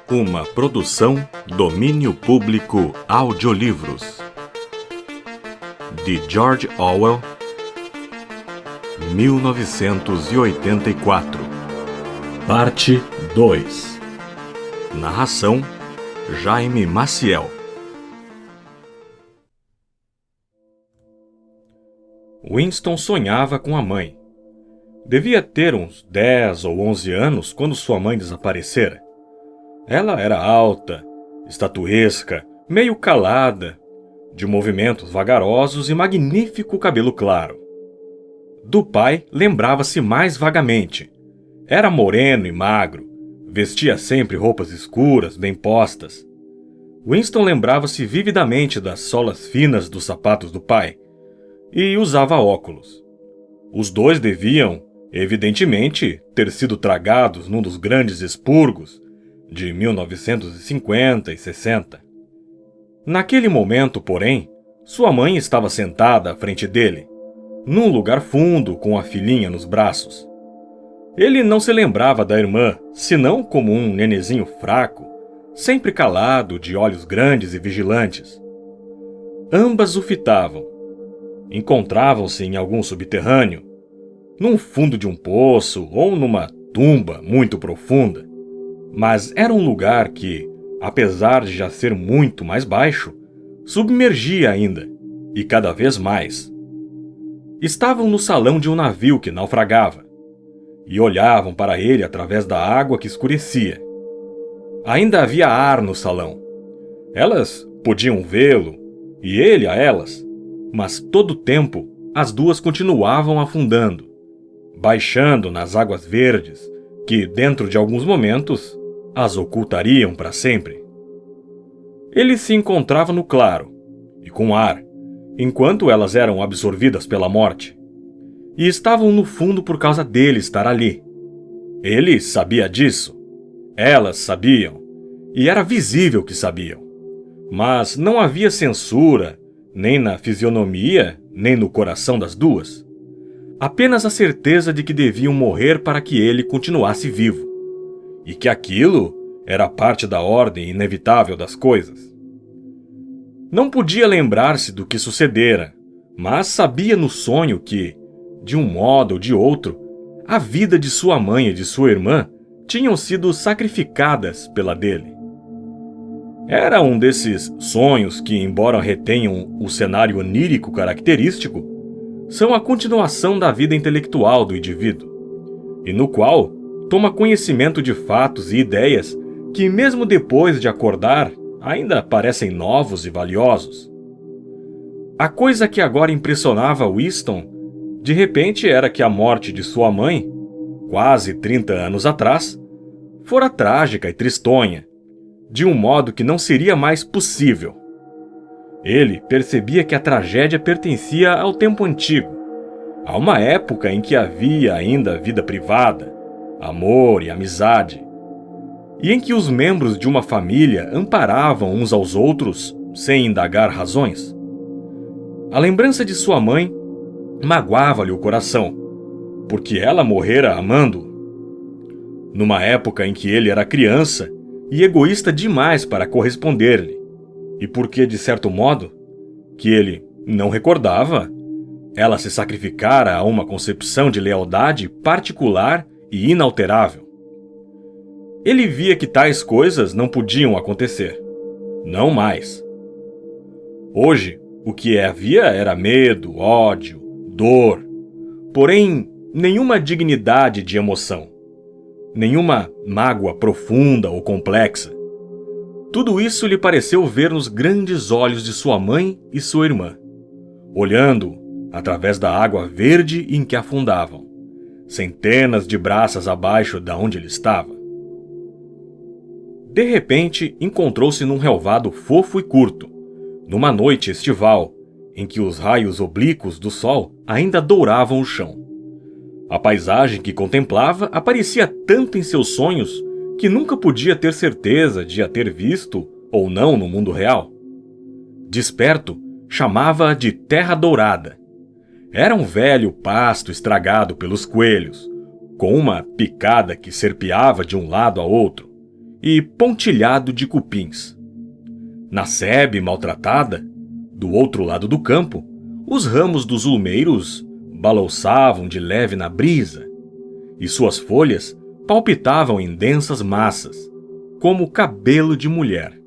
Uma produção Domínio Público Audiolivros de George Orwell, 1984. Parte 2. Narração Jaime Maciel. Winston sonhava com a mãe. Devia ter uns 10 ou 11 anos quando sua mãe desaparecera. Ela era alta, estatuesca, meio calada, de movimentos vagarosos e magnífico cabelo claro. Do pai lembrava-se mais vagamente. Era moreno e magro, vestia sempre roupas escuras, bem postas. Winston lembrava-se vividamente das solas finas dos sapatos do pai e usava óculos. Os dois deviam, evidentemente, ter sido tragados num dos grandes expurgos de 1950 e 60. Naquele momento, porém, sua mãe estava sentada à frente dele, num lugar fundo com a filhinha nos braços. Ele não se lembrava da irmã, senão como um nenezinho fraco, sempre calado, de olhos grandes e vigilantes. Ambas o fitavam. Encontravam-se em algum subterrâneo, num fundo de um poço ou numa tumba muito profunda. Mas era um lugar que, apesar de já ser muito mais baixo, submergia ainda, e cada vez mais. Estavam no salão de um navio que naufragava, e olhavam para ele através da água que escurecia. Ainda havia ar no salão. Elas podiam vê-lo, e ele a elas, mas todo o tempo as duas continuavam afundando, baixando nas águas verdes, que, dentro de alguns momentos, as ocultariam para sempre. Ele se encontrava no claro, e com ar, enquanto elas eram absorvidas pela morte. E estavam no fundo por causa dele estar ali. Ele sabia disso. Elas sabiam, e era visível que sabiam. Mas não havia censura, nem na fisionomia, nem no coração das duas. Apenas a certeza de que deviam morrer para que ele continuasse vivo. E que aquilo era parte da ordem inevitável das coisas. Não podia lembrar-se do que sucedera, mas sabia no sonho que, de um modo ou de outro, a vida de sua mãe e de sua irmã tinham sido sacrificadas pela dele. Era um desses sonhos que, embora retenham o cenário onírico característico, são a continuação da vida intelectual do indivíduo, e no qual toma conhecimento de fatos e ideias que, mesmo depois de acordar, ainda parecem novos e valiosos. A coisa que agora impressionava Winston, de repente, era que a morte de sua mãe, quase 30 anos atrás, fora trágica e tristonha, de um modo que não seria mais possível. Ele percebia que a tragédia pertencia ao tempo antigo, a uma época em que havia ainda vida privada, amor e amizade, e em que os membros de uma família amparavam uns aos outros sem indagar razões. A lembrança de sua mãe magoava-lhe o coração, porque ela morrera amando-o, numa época em que ele era criança e egoísta demais para corresponder-lhe, e porque, de certo modo, que ele não recordava, ela se sacrificara a uma concepção de lealdade particular e inalterável. Ele via que tais coisas não podiam acontecer. Não mais. Hoje, o que havia era medo, ódio, dor, porém nenhuma dignidade de emoção, nenhuma mágoa profunda ou complexa. Tudo isso lhe pareceu ver nos grandes olhos de sua mãe e sua irmã, olhando através da água verde em que afundavam, centenas de braças abaixo de onde ele estava. De repente, encontrou-se num relvado fofo e curto, numa noite estival, em que os raios oblíquos do sol ainda douravam o chão. A paisagem que contemplava aparecia tanto em seus sonhos que nunca podia ter certeza de a ter visto ou não no mundo real. Desperto, chamava-a de Terra Dourada. Era um velho pasto estragado pelos coelhos, com uma picada que serpeava de um lado a outro, e pontilhado de cupins. Na sebe maltratada, do outro lado do campo, os ramos dos ulmeiros balouçavam de leve na brisa, e suas folhas palpitavam em densas massas, como cabelo de mulher.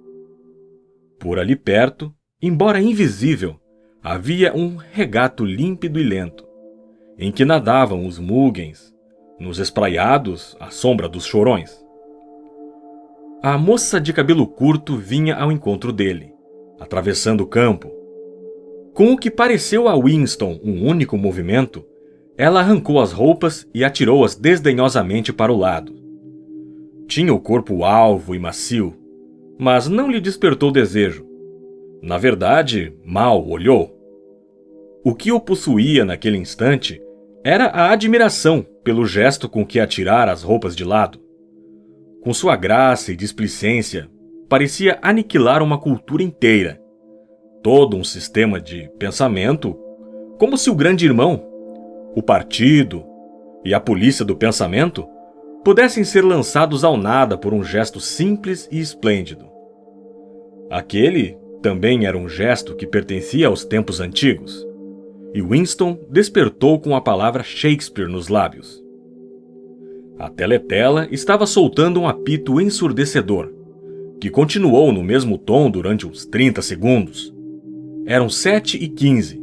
Por ali perto, embora invisível, havia um regato límpido e lento, em que nadavam os mugens, nos espraiados à sombra dos chorões. A moça de cabelo curto vinha ao encontro dele, atravessando o campo. Com o que pareceu a Winston um único movimento, ela arrancou as roupas e atirou-as desdenhosamente para o lado. Tinha o corpo alvo e macio, mas não lhe despertou desejo. Na verdade, mal olhou. O que o possuía naquele instante era a admiração pelo gesto com que atirara as roupas de lado. Com sua graça e displicência, parecia aniquilar uma cultura inteira, todo um sistema de pensamento, como se o grande irmão, o partido e a polícia do pensamento pudessem ser lançados ao nada por um gesto simples e esplêndido. Aquele também era um gesto que pertencia aos tempos antigos, e Winston despertou com a palavra Shakespeare nos lábios. A teletela estava soltando um apito ensurdecedor, que continuou no mesmo tom durante uns 30 segundos. Eram 7h15,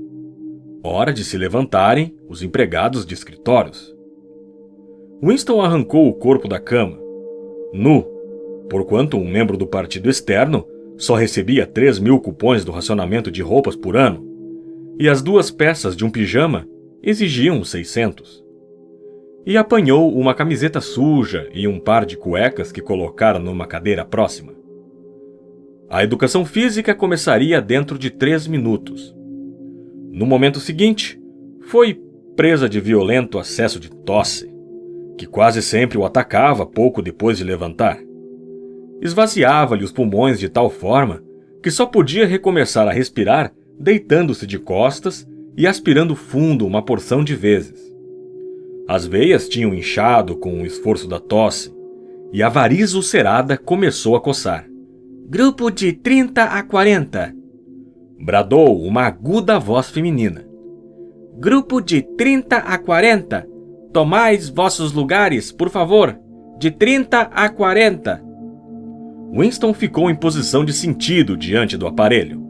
hora de se levantarem os empregados de escritórios. Winston arrancou o corpo da cama, nu, porquanto um membro do partido externo só recebia 3.000 cupons do racionamento de roupas por ano, e as 2 peças de um pijama exigiam 600. E apanhou uma camiseta suja e um par de cuecas que colocara numa cadeira próxima. A educação física começaria dentro de 3 minutos. No momento seguinte, foi presa de violento acesso de tosse, que quase sempre o atacava pouco depois de levantar. Esvaziava-lhe os pulmões de tal forma que só podia recomeçar a respirar deitando-se de costas e aspirando fundo uma porção de vezes. As veias tinham inchado com o esforço da tosse, e a variz ulcerada começou a coçar. "Grupo de 30 a 40", bradou uma aguda voz feminina. "Grupo de 30 a 40, tomais vossos lugares, por favor, de 30 a 40. Winston ficou em posição de sentido diante do aparelho,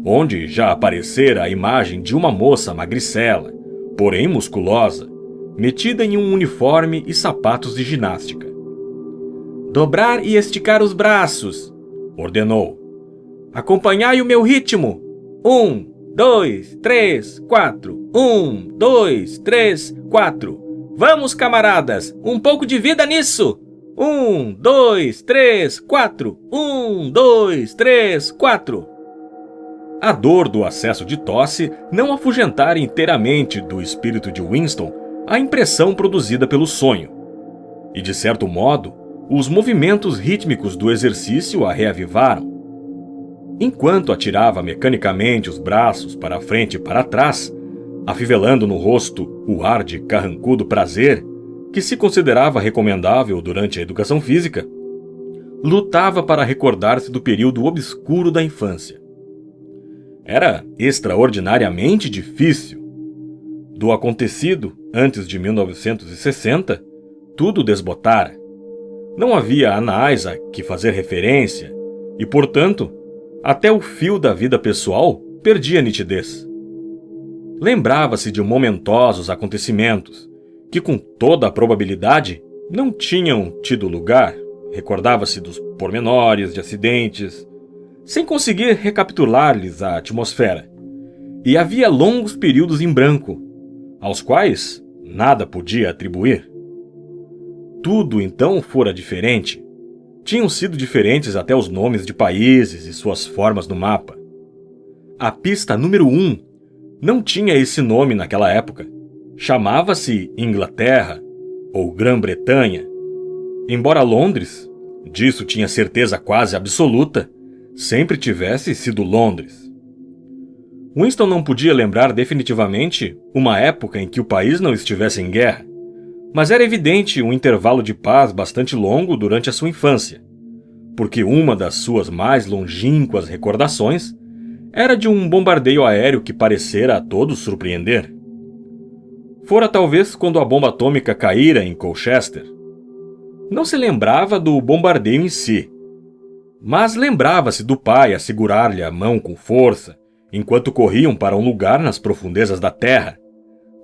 onde já aparecera a imagem de uma moça magricela, porém musculosa, metida em um uniforme e sapatos de ginástica. "Dobrar e esticar os braços", ordenou. "Acompanhai o meu ritmo. 1, 2, 3, 4. 1, 2, 3, 4. Vamos, camaradas, um pouco de vida nisso. 1, 2, 3, 4. 1, 2, 3, 4. A dor do acesso de tosse não afugentara inteiramente do espírito de Winston a impressão produzida pelo sonho. E, de certo modo, os movimentos rítmicos do exercício a reavivaram. Enquanto atirava mecanicamente os braços para a frente e para trás, afivelando no rosto o ar de carrancudo prazer que se considerava recomendável durante a educação física, lutava para recordar-se do período obscuro da infância. Era extraordinariamente difícil. Do acontecido antes de 1960, tudo desbotara. Não havia anais a que fazer referência e, portanto, até o fio da vida pessoal perdia nitidez. Lembrava-se de momentosos acontecimentos que, com toda a probabilidade, não tinham tido lugar. Recordava-se dos pormenores de acidentes, sem conseguir recapitular-lhes a atmosfera. E havia longos períodos em branco, aos quais nada podia atribuir. Tudo então fora diferente. Tinham sido diferentes até os nomes de países e suas formas no mapa. A pista número 1 não tinha esse nome naquela época. Chamava-se Inglaterra ou Grã-Bretanha. Embora Londres, disso tinha certeza quase absoluta, sempre tivesse sido Londres. Winston não podia lembrar definitivamente uma época em que o país não estivesse em guerra, mas era evidente um intervalo de paz bastante longo durante a sua infância, porque uma das suas mais longínquas recordações era de um bombardeio aéreo que parecera a todos surpreender. Fora talvez quando a bomba atômica caíra em Colchester. Não se lembrava do bombardeio em si, mas lembrava-se do pai a segurar-lhe a mão com força, enquanto corriam para um lugar nas profundezas da terra,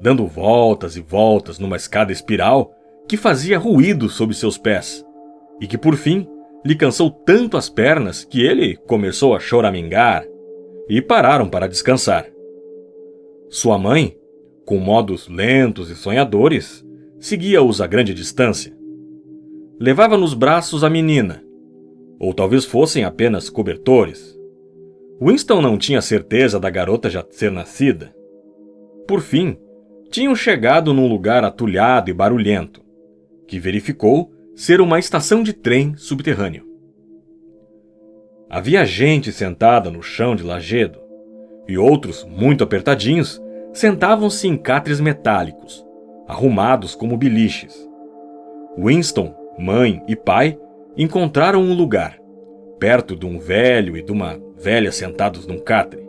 dando voltas e voltas numa escada espiral que fazia ruído sob seus pés, e que por fim lhe cansou tanto as pernas que ele começou a choramingar, e pararam para descansar. Sua mãe, com modos lentos e sonhadores, seguia-os a grande distância. Levava nos braços a menina, ou talvez fossem apenas cobertores. Winston não tinha certeza da garota já ser nascida. Por fim, tinham chegado num lugar atulhado e barulhento, que verificou ser uma estação de trem subterrâneo. Havia gente sentada no chão de lajedo, e outros, muito apertadinhos, sentavam-se em catres metálicos, arrumados como biliches. Winston, mãe e pai encontraram um lugar, perto de um velho e de uma velha sentados num catre.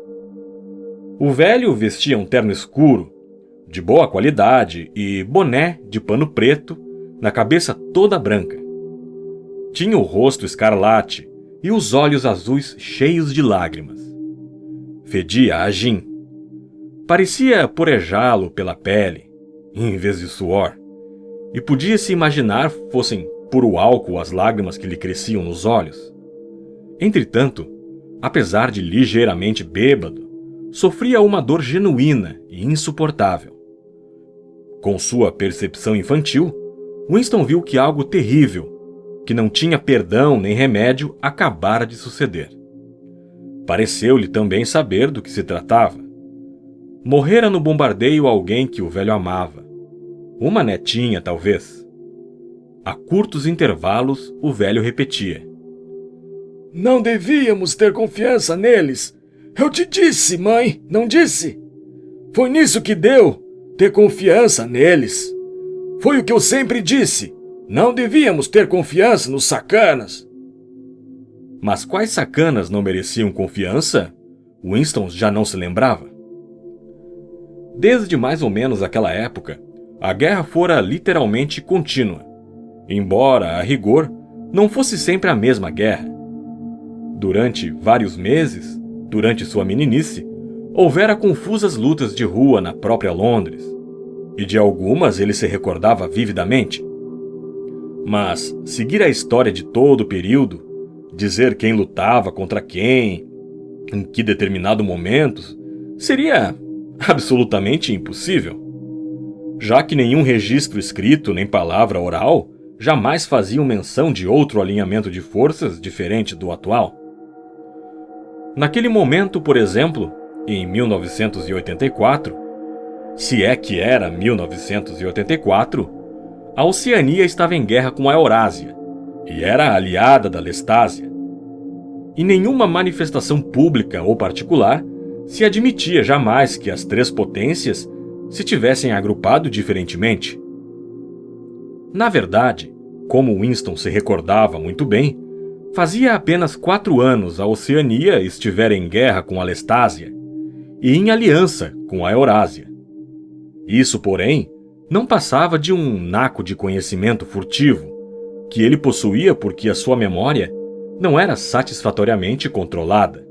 O velho vestia um terno escuro, de boa qualidade, e boné de pano preto, na cabeça toda branca. Tinha o rosto escarlate e os olhos azuis cheios de lágrimas. Fedia a gin. Parecia porejá-lo pela pele, em vez de suor, e podia-se imaginar fossem puro álcool as lágrimas que lhe cresciam nos olhos. Entretanto, apesar de ligeiramente bêbado, sofria uma dor genuína e insuportável. Com sua percepção infantil, Winston viu que algo terrível, que não tinha perdão nem remédio, acabara de suceder. Pareceu-lhe também saber do que se tratava. Morrera no bombardeio alguém que o velho amava. Uma netinha, talvez. A curtos intervalos, o velho repetia: Não devíamos ter confiança neles. Eu te disse, mãe, não disse? Foi nisso que deu, ter confiança neles. Foi o que eu sempre disse. Não devíamos ter confiança nos sacanas. Mas quais sacanas não mereciam confiança? Winston já não se lembrava. Desde mais ou menos aquela época, a guerra fora literalmente contínua, embora, a rigor, não fosse sempre a mesma guerra. Durante vários meses, durante sua meninice, houvera confusas lutas de rua na própria Londres, e de algumas ele se recordava vividamente. Mas seguir a história de todo o período, dizer quem lutava contra quem, em que determinado momento, seria absolutamente impossível, já que nenhum registro escrito nem palavra oral jamais faziam menção de outro alinhamento de forças diferente do atual. Naquele momento, por exemplo, em 1984, se é que era 1984, a Oceania estava em guerra com a Eurásia e era aliada da Lestásia. E nenhuma manifestação pública ou particular se admitia jamais que as três potências se tivessem agrupado diferentemente. Na verdade, como Winston se recordava muito bem, fazia apenas 4 anos a Oceania estivera em guerra com a Lestásia e em aliança com a Eurásia. Isso, porém, não passava de um naco de conhecimento furtivo, que ele possuía porque a sua memória não era satisfatoriamente controlada.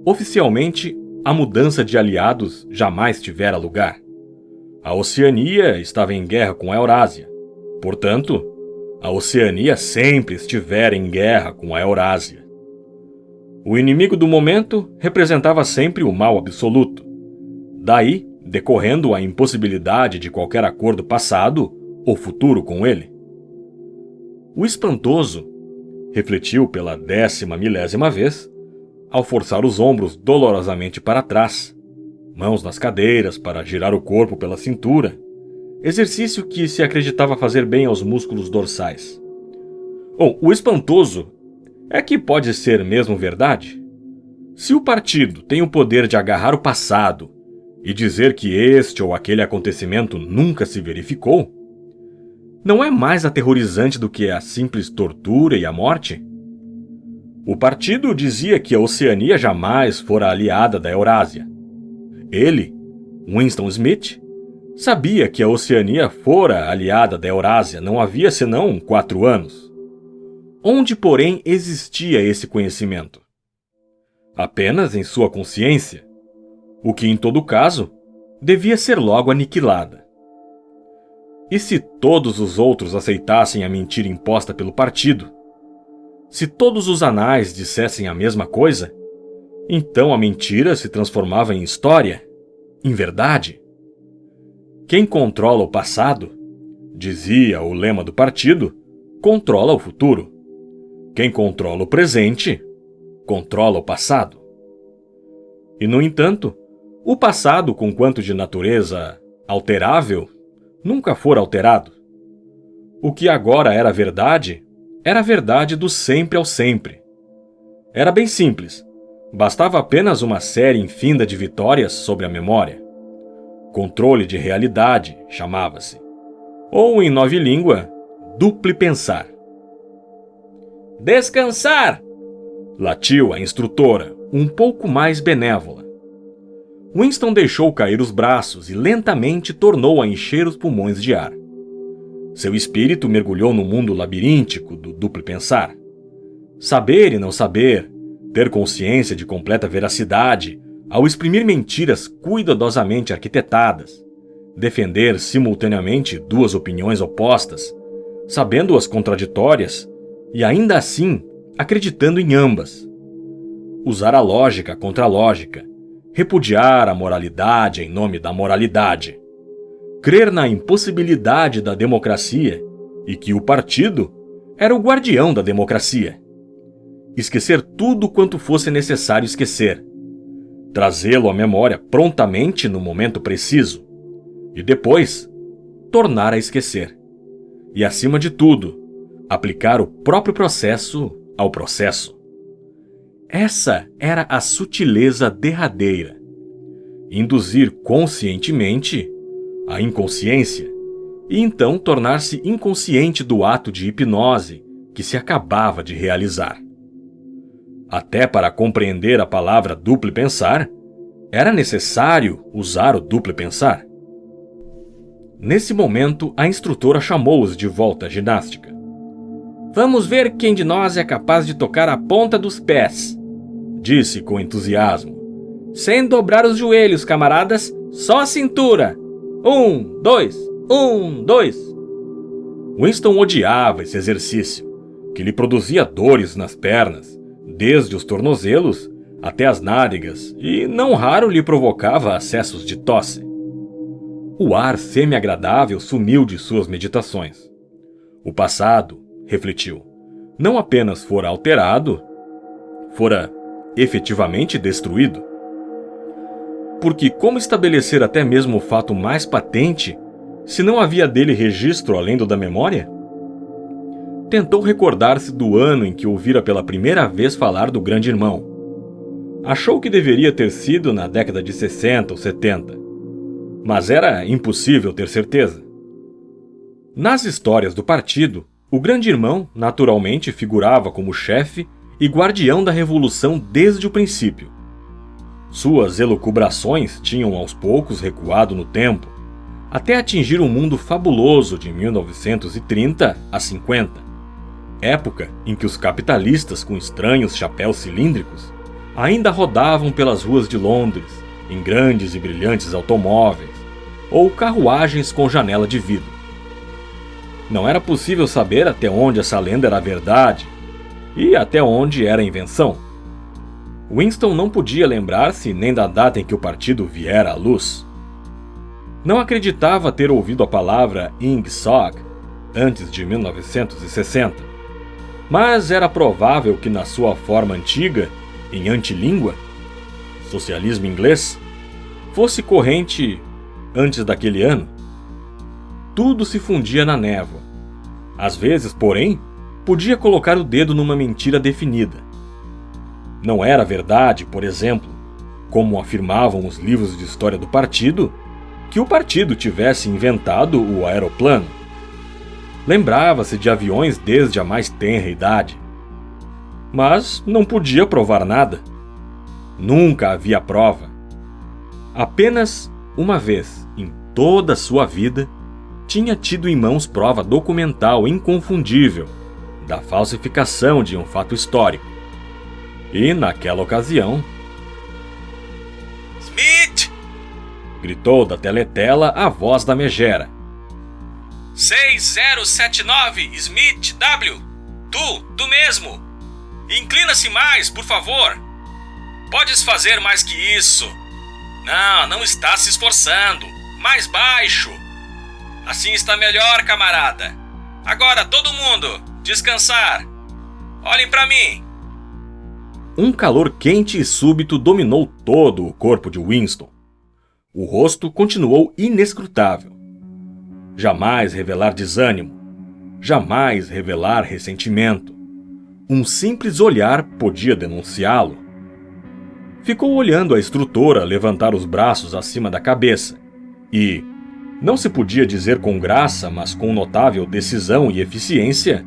Oficialmente, a mudança de aliados jamais tivera lugar. A Oceania estava em guerra com a Eurásia. Portanto, a Oceania sempre estivera em guerra com a Eurásia. O inimigo do momento representava sempre o mal absoluto. Daí, decorrendo a impossibilidade de qualquer acordo passado ou futuro com ele. O espantoso, refletiu pela 10ª vez, ao forçar os ombros dolorosamente para trás, mãos nas cadeiras para girar o corpo pela cintura, exercício que se acreditava fazer bem aos músculos dorsais. Bom, o espantoso é que pode ser mesmo verdade. Se o partido tem o poder de agarrar o passado e dizer que este ou aquele acontecimento nunca se verificou, não é mais aterrorizante do que a simples tortura e a morte? O partido dizia que a Oceania jamais fora aliada da Eurásia. Ele, Winston Smith, sabia que a Oceania fora aliada da Eurásia não havia senão 4 anos. Onde, porém, existia esse conhecimento? Apenas em sua consciência, o que, em todo caso, devia ser logo aniquilada. E se todos os outros aceitassem a mentira imposta pelo partido? Se todos os anais dissessem a mesma coisa, então a mentira se transformava em história, em verdade. Quem controla o passado, dizia o lema do partido, controla o futuro. Quem controla o presente, controla o passado. E, no entanto, o passado, conquanto de natureza alterável, nunca fora alterado. O que agora era verdade do sempre ao sempre. Era bem simples. Bastava apenas uma série infinda de vitórias sobre a memória. Controle de realidade, chamava-se. Ou, em nova língua, duplo pensar. Descansar! Latiu a instrutora, um pouco mais benévola. Winston deixou cair os braços e lentamente tornou a encher os pulmões de ar. Seu espírito mergulhou no mundo labiríntico do duplo pensar. Saber e não saber, ter consciência de completa veracidade, ao exprimir mentiras cuidadosamente arquitetadas, defender simultaneamente 2 opiniões opostas, sabendo-as contraditórias, e ainda assim acreditando em ambas. Usar a lógica contra a lógica, repudiar a moralidade em nome da moralidade, crer na impossibilidade da democracia e que o partido era o guardião da democracia. Esquecer tudo quanto fosse necessário esquecer, trazê-lo à memória prontamente no momento preciso e depois tornar a esquecer. E, acima de tudo, aplicar o próprio processo ao processo. Essa era a sutileza derradeira. Induzir conscientemente a inconsciência e então tornar-se inconsciente do ato de hipnose que se acabava de realizar. Até para compreender a palavra duplo pensar, era necessário usar o duplo pensar. Nesse momento, a instrutora chamou-os de volta à ginástica. Vamos ver quem de nós é capaz de tocar a ponta dos pés, disse com entusiasmo. Sem dobrar os joelhos, camaradas, só a cintura. 1, 2, 1, 2. Winston odiava esse exercício, que lhe produzia dores nas pernas, desde os tornozelos até as nádegas, e não raro lhe provocava acessos de tosse. O ar semi-agradável sumiu de suas meditações. O passado, refletiu, não apenas fora alterado, fora efetivamente destruído. Porque como estabelecer até mesmo o fato mais patente, se não havia dele registro além do da memória? Tentou recordar-se do ano em que ouvira pela primeira vez falar do grande irmão. Achou que deveria ter sido na década de 60 ou 70, mas era impossível ter certeza. Nas histórias do partido, o grande irmão naturalmente figurava como chefe e guardião da revolução desde o princípio. Suas elucubrações tinham aos poucos recuado no tempo, até atingir o mundo fabuloso de 1930 a 50, época em que os capitalistas com estranhos chapéus cilíndricos ainda rodavam pelas ruas de Londres em grandes e brilhantes automóveis ou carruagens com janela de vidro. Não era possível saber até onde essa lenda era verdade e até onde era invenção. Winston não podia lembrar-se nem da data em que o partido viera à luz. Não acreditava ter ouvido a palavra Ingsoc antes de 1960, mas era provável que na sua forma antiga, em antilíngua, socialismo inglês, fosse corrente antes daquele ano. Tudo se fundia na névoa. Às vezes, porém, podia colocar o dedo numa mentira definida. Não era verdade, por exemplo, como afirmavam os livros de história do partido, que o partido tivesse inventado o aeroplano. Lembrava-se de aviões desde a mais tenra idade. mas não podia provar nada. Nunca havia prova. Apenas uma vez em toda a sua vida tinha tido em mãos prova documental inconfundível da falsificação de um fato histórico. E naquela ocasião... Smith! Gritou da teletela a voz da megera. 6079 Smith W. Tu mesmo! Inclina-se mais, por favor! Podes fazer mais que isso! Não está se esforçando! Mais baixo! Assim está melhor, camarada! Agora todo mundo, descansar! Olhem para mim! Um calor quente e súbito dominou todo o corpo de Winston. O rosto continuou inescrutável. Jamais revelar desânimo, jamais revelar ressentimento. Um simples olhar podia denunciá-lo. Ficou olhando a instrutora levantar os braços acima da cabeça e, não se podia dizer com graça, mas com notável decisão e eficiência,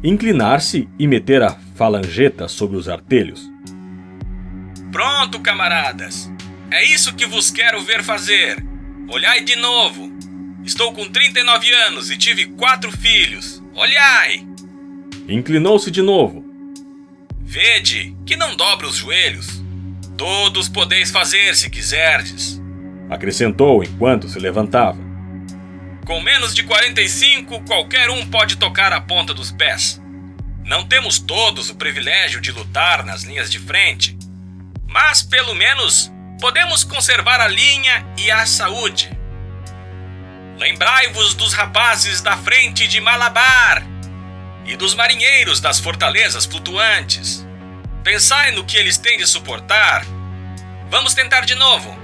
inclinar-se e meter a falangeta sobre os artelhos. Pronto, camaradas! É isso que vos quero ver fazer! Olhai de novo! Estou com 39 anos e tive 4 filhos! Olhai! Inclinou-se de novo. Vede que não dobre os joelhos. Todos podeis fazer se quiserdes, acrescentou enquanto se levantava. Com menos de 45, qualquer um pode tocar a ponta dos pés. Não temos todos o privilégio de lutar nas linhas de frente, mas pelo menos podemos conservar a linha e a saúde. Lembrai-vos dos rapazes da frente de Malabar e dos marinheiros das fortalezas flutuantes. Pensai no que eles têm de suportar. Vamos tentar de novo.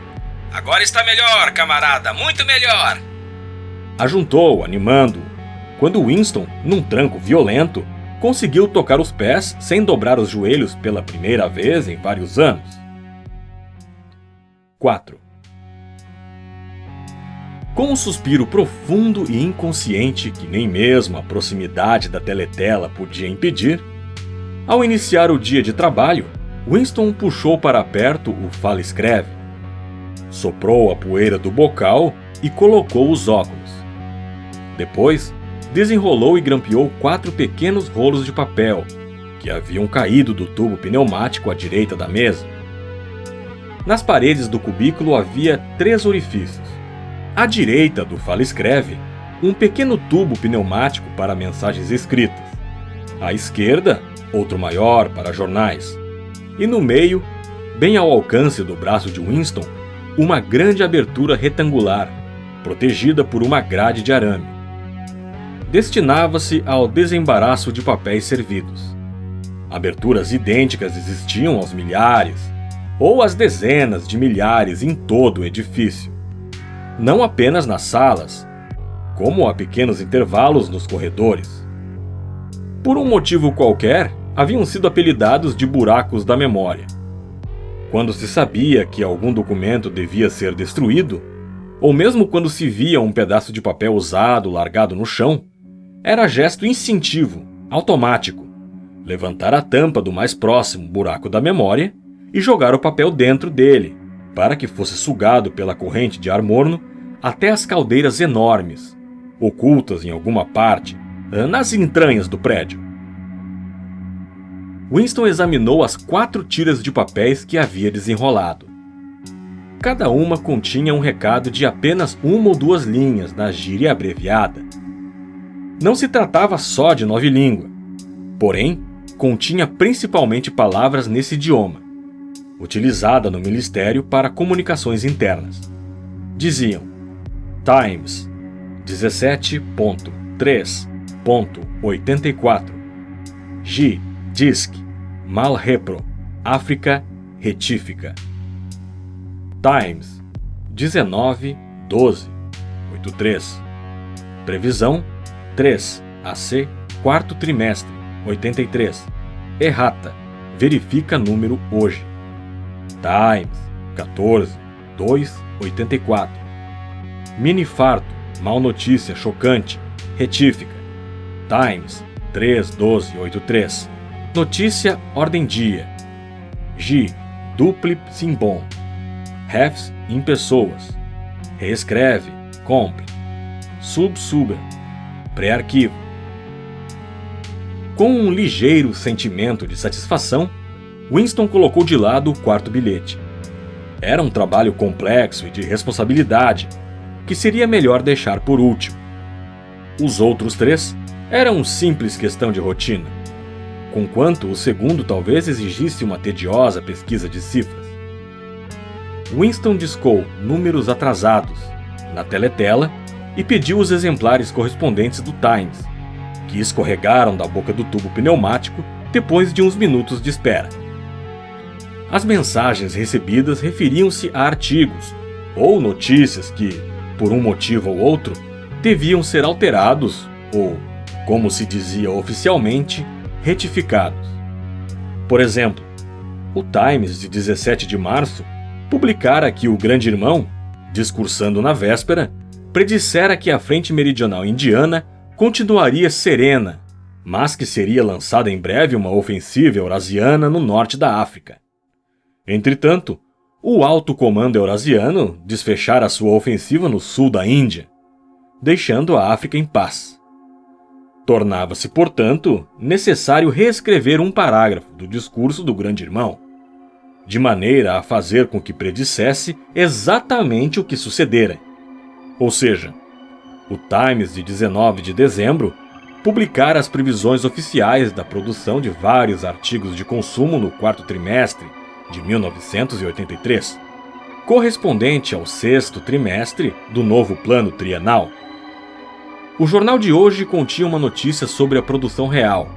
Agora está melhor, camarada, muito melhor. Ajuntou, animando-o, quando Winston, num tranco violento, conseguiu tocar os pés sem dobrar os joelhos pela primeira vez em vários anos. 4. Com um suspiro profundo e inconsciente que nem mesmo a proximidade da teletela podia impedir, ao iniciar o dia de trabalho, Winston puxou para perto o fala-escreve, soprou a poeira do bocal e colocou os óculos. Depois, desenrolou e grampeou 4 pequenos rolos de papel que haviam caído do tubo pneumático à direita da mesa. Nas paredes do cubículo havia 3 orifícios. À direita do fala-escreve, um pequeno tubo pneumático para mensagens escritas. À esquerda, outro maior para jornais. E no meio, bem ao alcance do braço de Winston, uma grande abertura retangular, protegida por uma grade de arame. Destinava-se ao desembaraço de papéis servidos. Aberturas idênticas existiam aos milhares, ou às dezenas de milhares em todo o edifício. Não apenas nas salas, como a pequenos intervalos nos corredores. Por um motivo qualquer, haviam sido apelidados de buracos da memória. Quando se sabia que algum documento devia ser destruído, ou mesmo quando se via um pedaço de papel usado largado no chão, era gesto instintivo, automático, levantar a tampa do mais próximo buraco da memória e jogar o papel dentro dele, para que fosse sugado pela corrente de ar morno até as caldeiras enormes, ocultas em alguma parte, nas entranhas do prédio. Winston examinou as 4 tiras de papéis que havia desenrolado. Cada uma continha um recado de apenas 1 ou 2 linhas na gíria abreviada. Não se tratava só de nova língua, porém, continha principalmente palavras nesse idioma, utilizada no Ministério para Comunicações Internas. Diziam Times 17.3.84 G. Disc Malrepro África Retífica Times 19.12.83 Previsão 3 AC quarto trimestre 83 Errata verifica número hoje Times 14.2.84 Mini-farto mal notícia chocante retífica Times 3.12.83 Notícia ordem dia. G. Duplip simbon. Refs em pessoas. Reescreve. Compre. Suba. Pré-arquivo. Com um ligeiro sentimento de satisfação, Winston colocou de lado o quarto bilhete. Era um trabalho complexo e de responsabilidade, que seria melhor deixar por último. Os outros 3 eram simples questão de rotina, conquanto o segundo talvez exigisse uma tediosa pesquisa de cifras. Winston discou números atrasados na teletela e pediu os exemplares correspondentes do Times, que escorregaram da boca do tubo pneumático depois de uns minutos de espera. As mensagens recebidas referiam-se a artigos ou notícias que, por um motivo ou outro, deviam ser alterados ou, como se dizia oficialmente, retificados. Por exemplo, o Times de 17 de março publicara que o Grande Irmão, discursando na véspera, predissera que a frente meridional indiana continuaria serena, mas que seria lançada em breve uma ofensiva eurasiana no norte da África. Entretanto, o alto comando eurasiano desfechara sua ofensiva no sul da Índia, deixando a África em paz. Tornava-se, portanto, necessário reescrever um parágrafo do discurso do Grande Irmão, de maneira a fazer com que predissesse exatamente o que sucedera. Ou seja, o Times de 19 de dezembro publicara as previsões oficiais da produção de vários artigos de consumo no quarto trimestre de 1983, correspondente ao 6º trimestre do novo plano trienal. O jornal de hoje continha uma notícia sobre a produção real,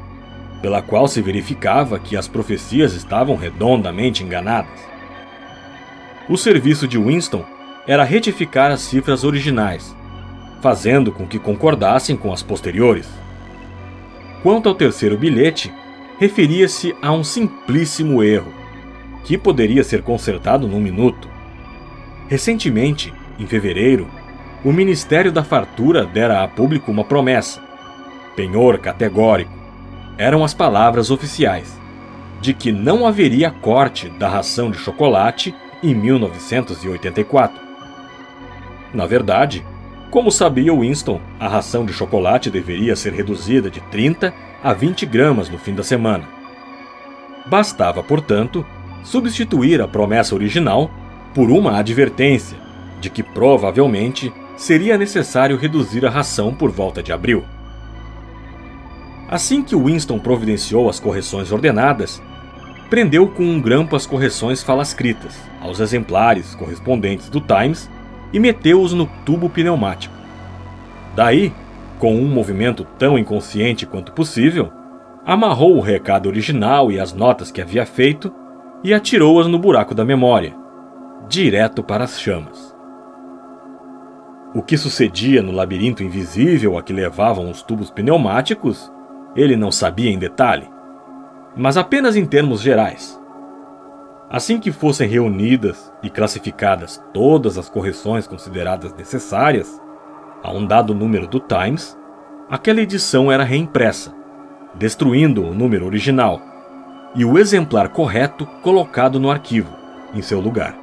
pela qual se verificava que as profecias estavam redondamente enganadas. O serviço de Winston era retificar as cifras originais, fazendo com que concordassem com as posteriores. Quanto ao terceiro bilhete, referia-se a um simplíssimo erro, que poderia ser consertado num minuto. Recentemente, em fevereiro, o Ministério da Fartura dera a público uma promessa, penhor categórico, eram as palavras oficiais, de que não haveria corte da ração de chocolate em 1984. Na verdade, como sabia Winston, a ração de chocolate deveria ser reduzida de 30 a 20 gramas no fim da semana. Bastava, portanto, substituir a promessa original por uma advertência de que provavelmente seria necessário reduzir a ração por volta de abril. Assim que Winston providenciou as correções ordenadas, prendeu com um grampo as correções falascritas aos exemplares correspondentes do Times e meteu-os no tubo pneumático. Daí, com um movimento tão inconsciente quanto possível, amarrou o recado original e as notas que havia feito e atirou-as no buraco da memória, direto para as chamas. O que sucedia no labirinto invisível a que levavam os tubos pneumáticos, ele não sabia em detalhe, mas apenas em termos gerais. Assim que fossem reunidas e classificadas todas as correções consideradas necessárias a um dado número do Times, aquela edição era reimpressa, destruindo o número original e o exemplar correto colocado no arquivo, em seu lugar.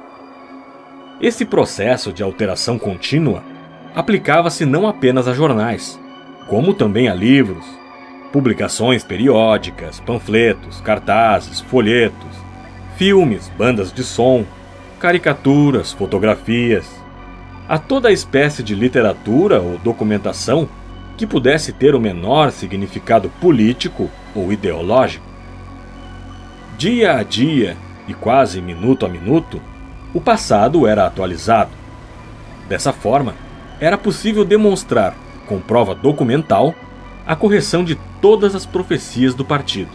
Esse processo de alteração contínua aplicava-se não apenas a jornais, como também a livros, publicações periódicas, panfletos, cartazes, folhetos, filmes, bandas de som, caricaturas, fotografias, a toda espécie de literatura ou documentação que pudesse ter o menor significado político ou ideológico. Dia a dia e quase minuto a minuto, o passado era atualizado. Dessa forma, era possível demonstrar, com prova documental, a correção de todas as profecias do partido.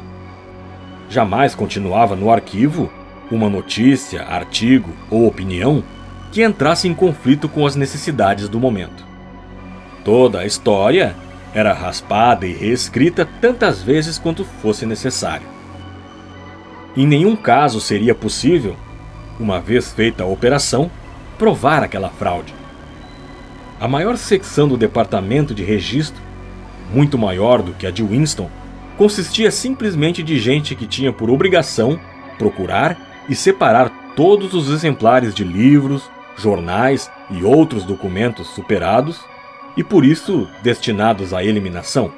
Jamais continuava no arquivo uma notícia, artigo ou opinião que entrasse em conflito com as necessidades do momento. Toda a história era raspada e reescrita tantas vezes quanto fosse necessário. Em nenhum caso seria possível, uma vez feita a operação, provar aquela fraude. A maior secção do departamento de registro, muito maior do que a de Winston, consistia simplesmente de gente que tinha por obrigação procurar e separar todos os exemplares de livros, jornais e outros documentos superados e por isso destinados à eliminação.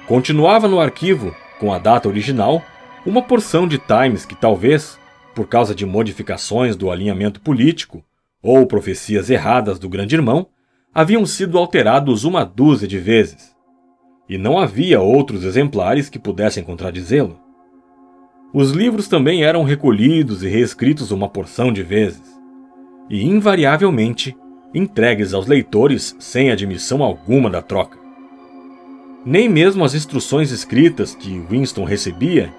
Continuava no arquivo, com a data original, uma porção de Times que talvez, por causa de modificações do alinhamento político ou profecias erradas do Grande Irmão, haviam sido alterados uma dúzia de vezes, e não havia outros exemplares que pudessem contradizê-lo. Os livros também eram recolhidos e reescritos uma porção de vezes, e invariavelmente entregues aos leitores sem admissão alguma da troca. Nem mesmo as instruções escritas que Winston recebia,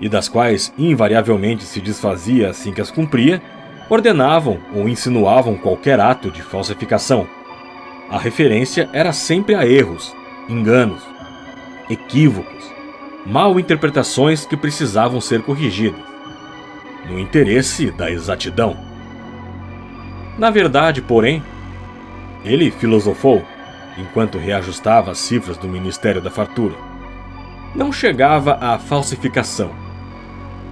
e das quais invariavelmente se desfazia assim que as cumpria, ordenavam ou insinuavam qualquer ato de falsificação. A referência era sempre a erros, enganos, equívocos, mal interpretações que precisavam ser corrigidas, no interesse da exatidão. Na verdade, porém, ele filosofou, enquanto reajustava as cifras do Ministério da Fartura, não chegava à falsificação.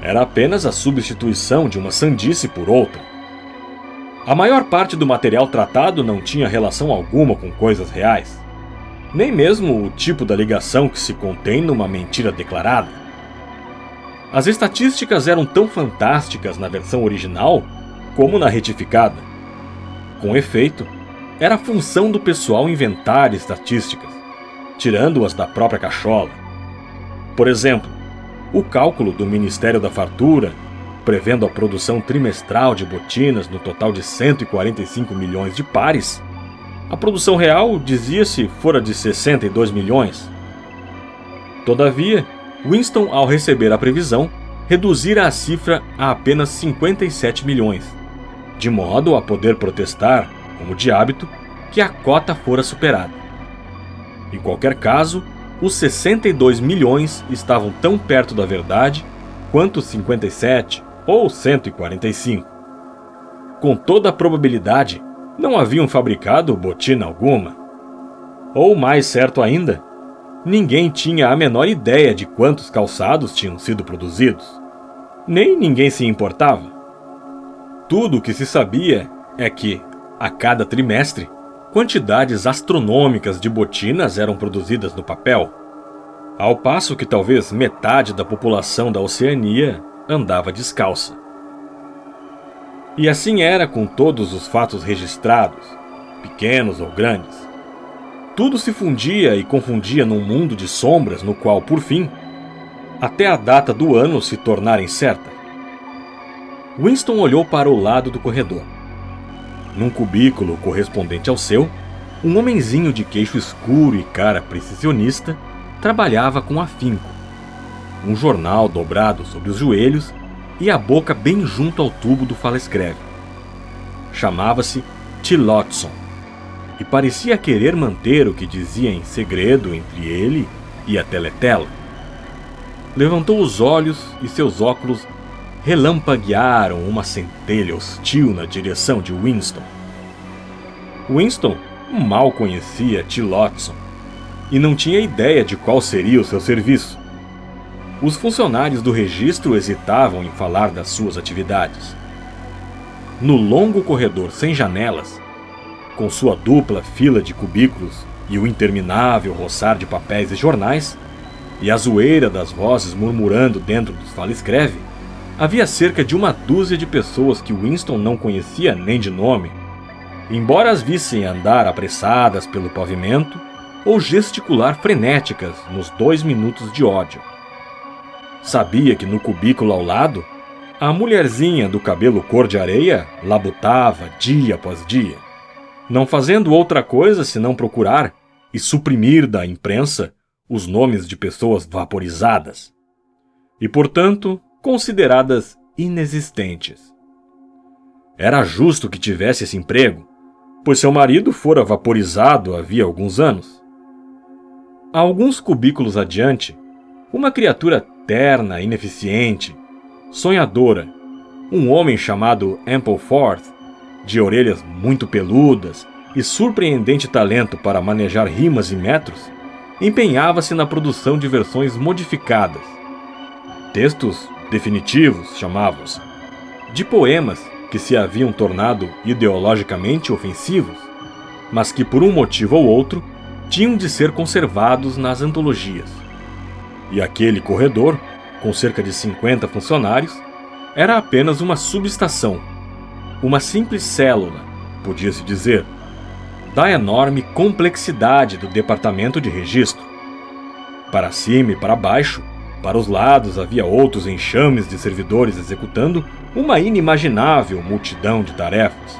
Era apenas a substituição de uma sandice por outra. A maior parte do material tratado não tinha relação alguma com coisas reais, nem mesmo o tipo da ligação que se contém numa mentira declarada. As estatísticas eram tão fantásticas na versão original como na retificada. Com efeito, era função do pessoal inventar estatísticas, tirando-as da própria cachola. Por exemplo, o cálculo do Ministério da Fartura, prevendo a produção trimestral de botinas no total de 145 milhões de pares, a produção real dizia-se fora de 62 milhões. Todavia, Winston, ao receber a previsão, reduzira a cifra a apenas 57 milhões, de modo a poder protestar, como de hábito, que a cota fora superada. Em qualquer caso, os 62 milhões estavam tão perto da verdade quanto os 57 ou 145. Com toda a probabilidade, não haviam fabricado botina alguma. Ou, mais certo ainda, ninguém tinha a menor ideia de quantos calçados tinham sido produzidos. Nem ninguém se importava. Tudo o que se sabia é que, a cada trimestre, quantidades astronômicas de botinas eram produzidas no papel, ao passo que talvez metade da população da Oceania andava descalça. E assim era com todos os fatos registrados, pequenos ou grandes. Tudo se fundia e confundia num mundo de sombras no qual, por fim, até a data do ano se tornara incerta. Winston olhou para o lado do corredor. Num cubículo correspondente ao seu, um homenzinho de queixo escuro e cara precisionista trabalhava com afinco, um jornal dobrado sobre os joelhos e a boca bem junto ao tubo do fala-escreve. Chamava-se Tillotson e parecia querer manter o que dizia em segredo entre ele e a teletela. Levantou os olhos e seus óculos relampaguearam uma centelha hostil na direção de Winston. Winston mal conhecia Tillotson e não tinha ideia de qual seria o seu serviço. Os funcionários do registro hesitavam em falar das suas atividades. No longo corredor sem janelas, com sua dupla fila de cubículos e o interminável roçar de papéis e jornais, e a zoeira das vozes murmurando dentro dos fala-escreve, havia cerca de uma dúzia de pessoas que Winston não conhecia nem de nome, embora as vissem andar apressadas pelo pavimento ou gesticular frenéticas nos 2 minutos de ódio. Sabia que no cubículo ao lado, a mulherzinha do cabelo cor de areia labutava dia após dia, não fazendo outra coisa senão procurar e suprimir da imprensa os nomes de pessoas vaporizadas, e, portanto, consideradas inexistentes. Era justo que tivesse esse emprego, pois seu marido fora vaporizado havia alguns anos. A alguns cubículos adiante, uma criatura terna, ineficiente, sonhadora, um homem chamado Ampleforth, de orelhas muito peludas e surpreendente talento para manejar rimas e metros, empenhava-se na produção de versões modificadas. Textos definitivos, chamavam-se, de poemas que se haviam tornado ideologicamente ofensivos, mas que por um motivo ou outro tinham de ser conservados nas antologias. E aquele corredor, com cerca de 50 funcionários, era apenas uma subestação, uma simples célula, podia-se dizer, da enorme complexidade do departamento de registro. Para cima e para baixo, para os lados havia outros enxames de servidores executando uma inimaginável multidão de tarefas.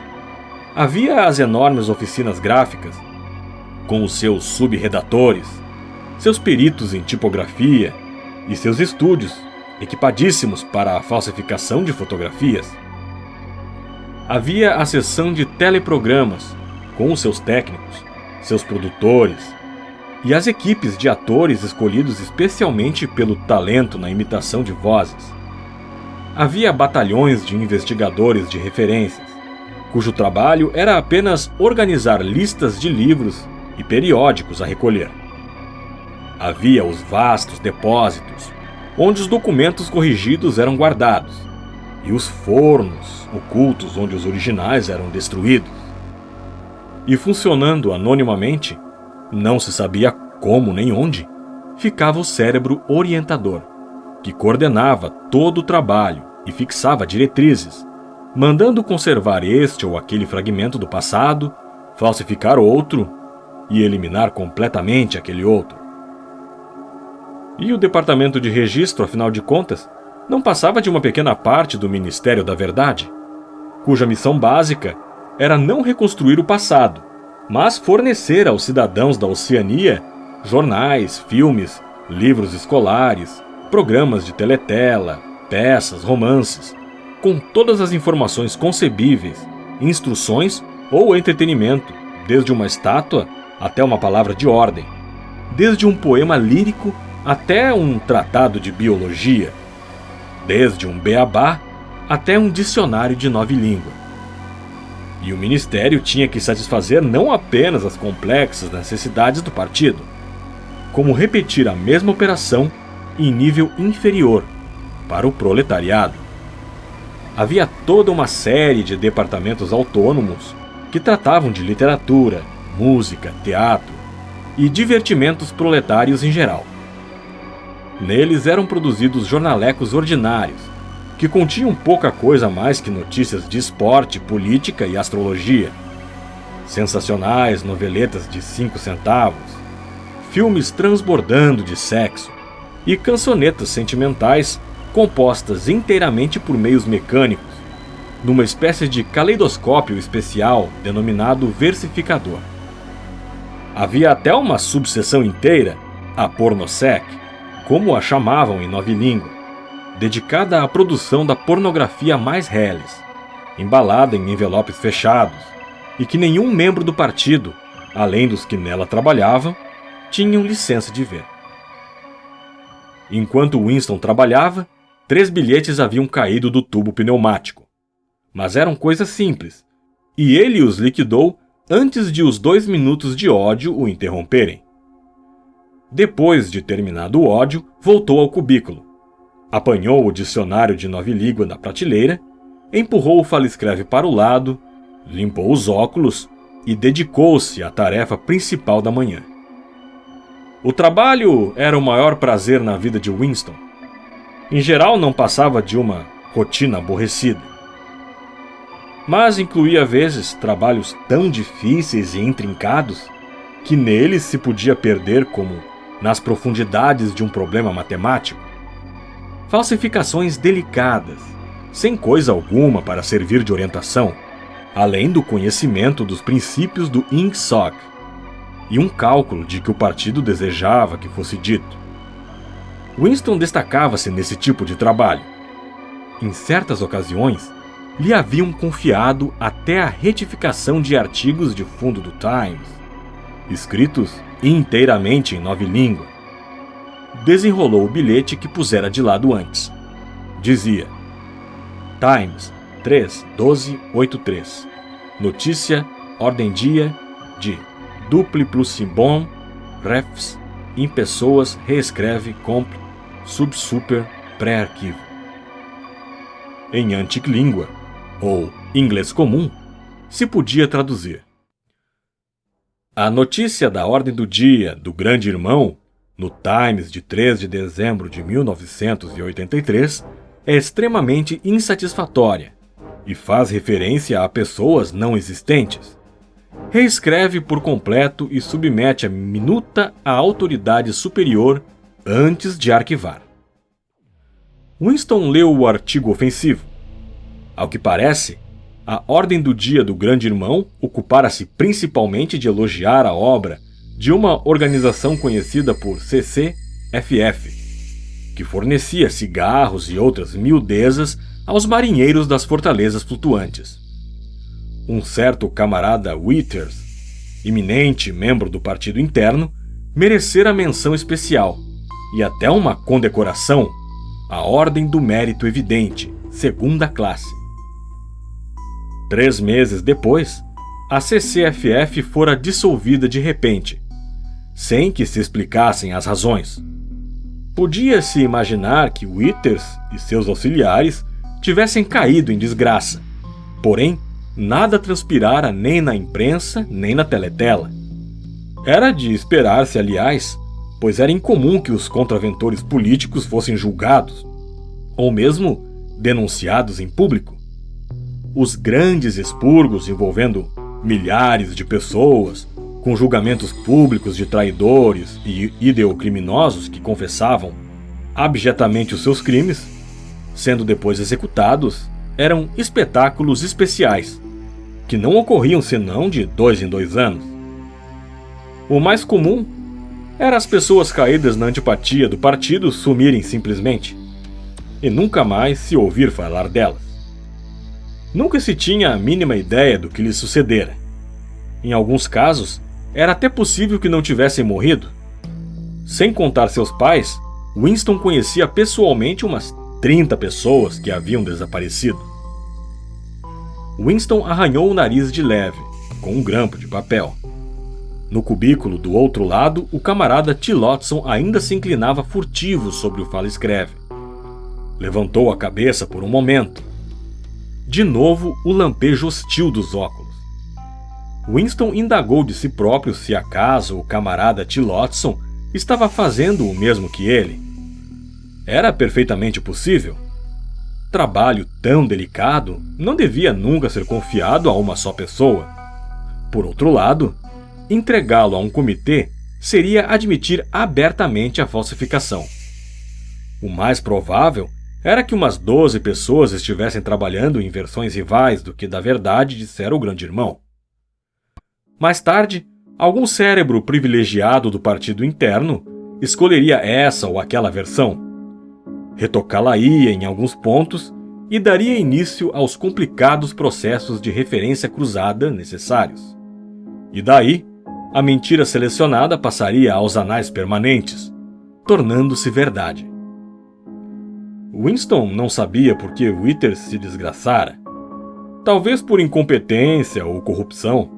Havia as enormes oficinas gráficas, com os seus subredatores, seus peritos em tipografia e seus estúdios, equipadíssimos para a falsificação de fotografias. Havia a seção de teleprogramas, com os seus técnicos, seus produtores e as equipes de atores escolhidos especialmente pelo talento na imitação de vozes. Havia batalhões de investigadores de referências, cujo trabalho era apenas organizar listas de livros e periódicos a recolher. Havia os vastos depósitos, onde os documentos corrigidos eram guardados, e os fornos ocultos onde os originais eram destruídos. E funcionando anonimamente, não se sabia como nem onde, ficava o cérebro orientador, que coordenava todo o trabalho e fixava diretrizes, mandando conservar este ou aquele fragmento do passado, falsificar outro e eliminar completamente aquele outro. E o departamento de registro, afinal de contas, não passava de uma pequena parte do Ministério da Verdade, cuja missão básica era não reconstruir o passado, mas fornecer aos cidadãos da Oceania jornais, filmes, livros escolares, programas de teletela, peças, romances, com todas as informações concebíveis, instruções ou entretenimento, desde uma estátua até uma palavra de ordem, desde um poema lírico até um tratado de biologia, desde um beabá até um dicionário de 9 línguas. E o ministério tinha que satisfazer não apenas as complexas necessidades do partido, como repetir a mesma operação em nível inferior, para o proletariado. Havia toda uma série de departamentos autônomos que tratavam de literatura, música, teatro e divertimentos proletários em geral. Neles eram produzidos jornalecos ordinários, que continham pouca coisa mais que notícias de esporte, política e astrologia, sensacionais noveletas de 5 centavos, filmes transbordando de sexo e cançonetas sentimentais compostas inteiramente por meios mecânicos, numa espécie de caleidoscópio especial denominado versificador. Havia até uma subseção inteira, a pornosec, como a chamavam em 9 línguas, dedicada à produção da pornografia mais reles, embalada em envelopes fechados, e que nenhum membro do partido, além dos que nela trabalhavam, tinham licença de ver. Enquanto Winston trabalhava, 3 bilhetes haviam caído do tubo pneumático. Mas eram coisas simples, e ele os liquidou antes de os 2 minutos de ódio o interromperem. Depois de terminado o ódio, voltou ao cubículo. Apanhou o dicionário de 9 línguas na prateleira, empurrou o fala-escreve para o lado, limpou os óculos e dedicou-se à tarefa principal da manhã. O trabalho era o maior prazer na vida de Winston. Em geral, não passava de uma rotina aborrecida. Mas incluía, às vezes, trabalhos tão difíceis e intrincados que neles se podia perder como nas profundidades de um problema matemático. Falsificações delicadas, sem coisa alguma para servir de orientação, além do conhecimento dos princípios do INCSOC e um cálculo de que o partido desejava que fosse dito. Winston destacava-se nesse tipo de trabalho. Em certas ocasiões, lhe haviam confiado até a retificação de artigos de fundo do Times, escritos inteiramente em 9 línguas. Desenrolou o bilhete que pusera de lado antes. Dizia: Times 3/12/83. Notícia, ordem dia de Dupli plus Simbon, refs em pessoas reescreve comp sub super pré-arquivo. Em antic língua, ou inglês comum, se podia traduzir: a notícia da ordem do dia do Grande Irmão, no Times de 3 de dezembro de 1983, é extremamente insatisfatória e faz referência a pessoas não existentes. Reescreve por completo e submete a minuta à autoridade superior antes de arquivar. Winston leu o artigo ofensivo. Ao que parece, a ordem do dia do Grande Irmão ocupara-se principalmente de elogiar a obra de uma organização conhecida por CCFF, que fornecia cigarros e outras miudezas aos marinheiros das fortalezas flutuantes. Um certo camarada Withers, eminente membro do partido interno, merecera menção especial e até uma condecoração, a Ordem do Mérito Evidente, segunda classe. 3 meses depois, a CCFF fora dissolvida de repente, sem que se explicassem as razões. Podia-se imaginar que Withers e seus auxiliares tivessem caído em desgraça, porém, nada transpirara nem na imprensa nem na teletela. Era de esperar-se, aliás, pois era incomum que os contraventores políticos fossem julgados, ou mesmo denunciados em público. Os grandes expurgos envolvendo milhares de pessoas, com julgamentos públicos de traidores e ideocriminosos que confessavam abjetamente os seus crimes, sendo depois executados, eram espetáculos especiais, que não ocorriam senão de 2 em 2 anos. O mais comum era as pessoas caídas na antipatia do partido sumirem simplesmente, e nunca mais se ouvir falar delas. Nunca se tinha a mínima ideia do que lhes sucedera. Em alguns casos, era até possível que não tivessem morrido. Sem contar seus pais, Winston conhecia pessoalmente umas 30 pessoas que haviam desaparecido. Winston arranhou o nariz de leve, com um grampo de papel. No cubículo do outro lado, o camarada Tillotson ainda se inclinava furtivo sobre o fala-escreve. Levantou a cabeça por um momento. De novo, o lampejo hostil dos óculos. Winston indagou de si próprio se acaso o camarada Tillotson estava fazendo o mesmo que ele. Era perfeitamente possível. Trabalho tão delicado não devia nunca ser confiado a uma só pessoa. Por outro lado, entregá-lo a um comitê seria admitir abertamente a falsificação. O mais provável era que umas 12 pessoas estivessem trabalhando em versões rivais do que da verdade dissera o Grande Irmão. Mais tarde, algum cérebro privilegiado do partido interno escolheria essa ou aquela versão, retocá-la-ia em alguns pontos e daria início aos complicados processos de referência cruzada necessários. E daí, a mentira selecionada passaria aos anais permanentes, tornando-se verdade. Winston não sabia por que Withers se desgraçara. Talvez por incompetência ou corrupção.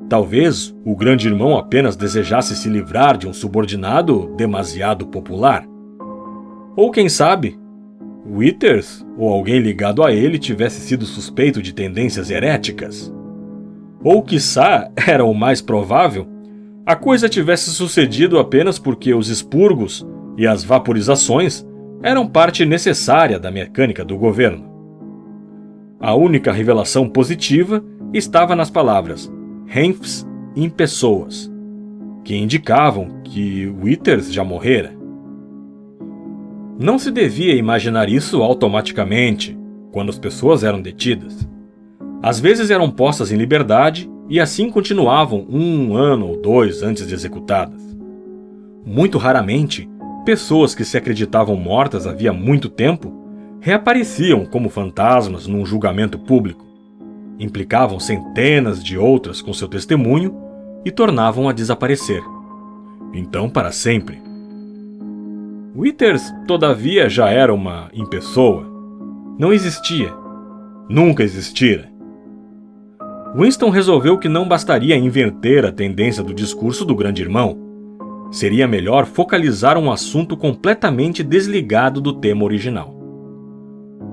Talvez o Grande Irmão apenas desejasse se livrar de um subordinado demasiado popular. Ou quem sabe, Withers ou alguém ligado a ele tivesse sido suspeito de tendências heréticas. Ou, quiçá, era o mais provável, a coisa tivesse sucedido apenas porque os expurgos e as vaporizações eram parte necessária da mecânica do governo. A única revelação positiva estava nas palavras Hemphes em pessoas, que indicavam que Withers já morrera. Não se devia imaginar isso automaticamente, quando as pessoas eram detidas. Às vezes eram postas em liberdade e assim continuavam 1 ano ou 2 antes de executadas. Muito raramente, pessoas que se acreditavam mortas havia muito tempo reapareciam como fantasmas num julgamento público, implicavam centenas de outras com seu testemunho e tornavam-a desaparecer. Então para sempre. Withers, todavia, já era uma impessoa. Não existia. Nunca existira. Winston resolveu que não bastaria inverter a tendência do discurso do Grande Irmão. seria melhor focalizar um assunto completamente desligado do tema original.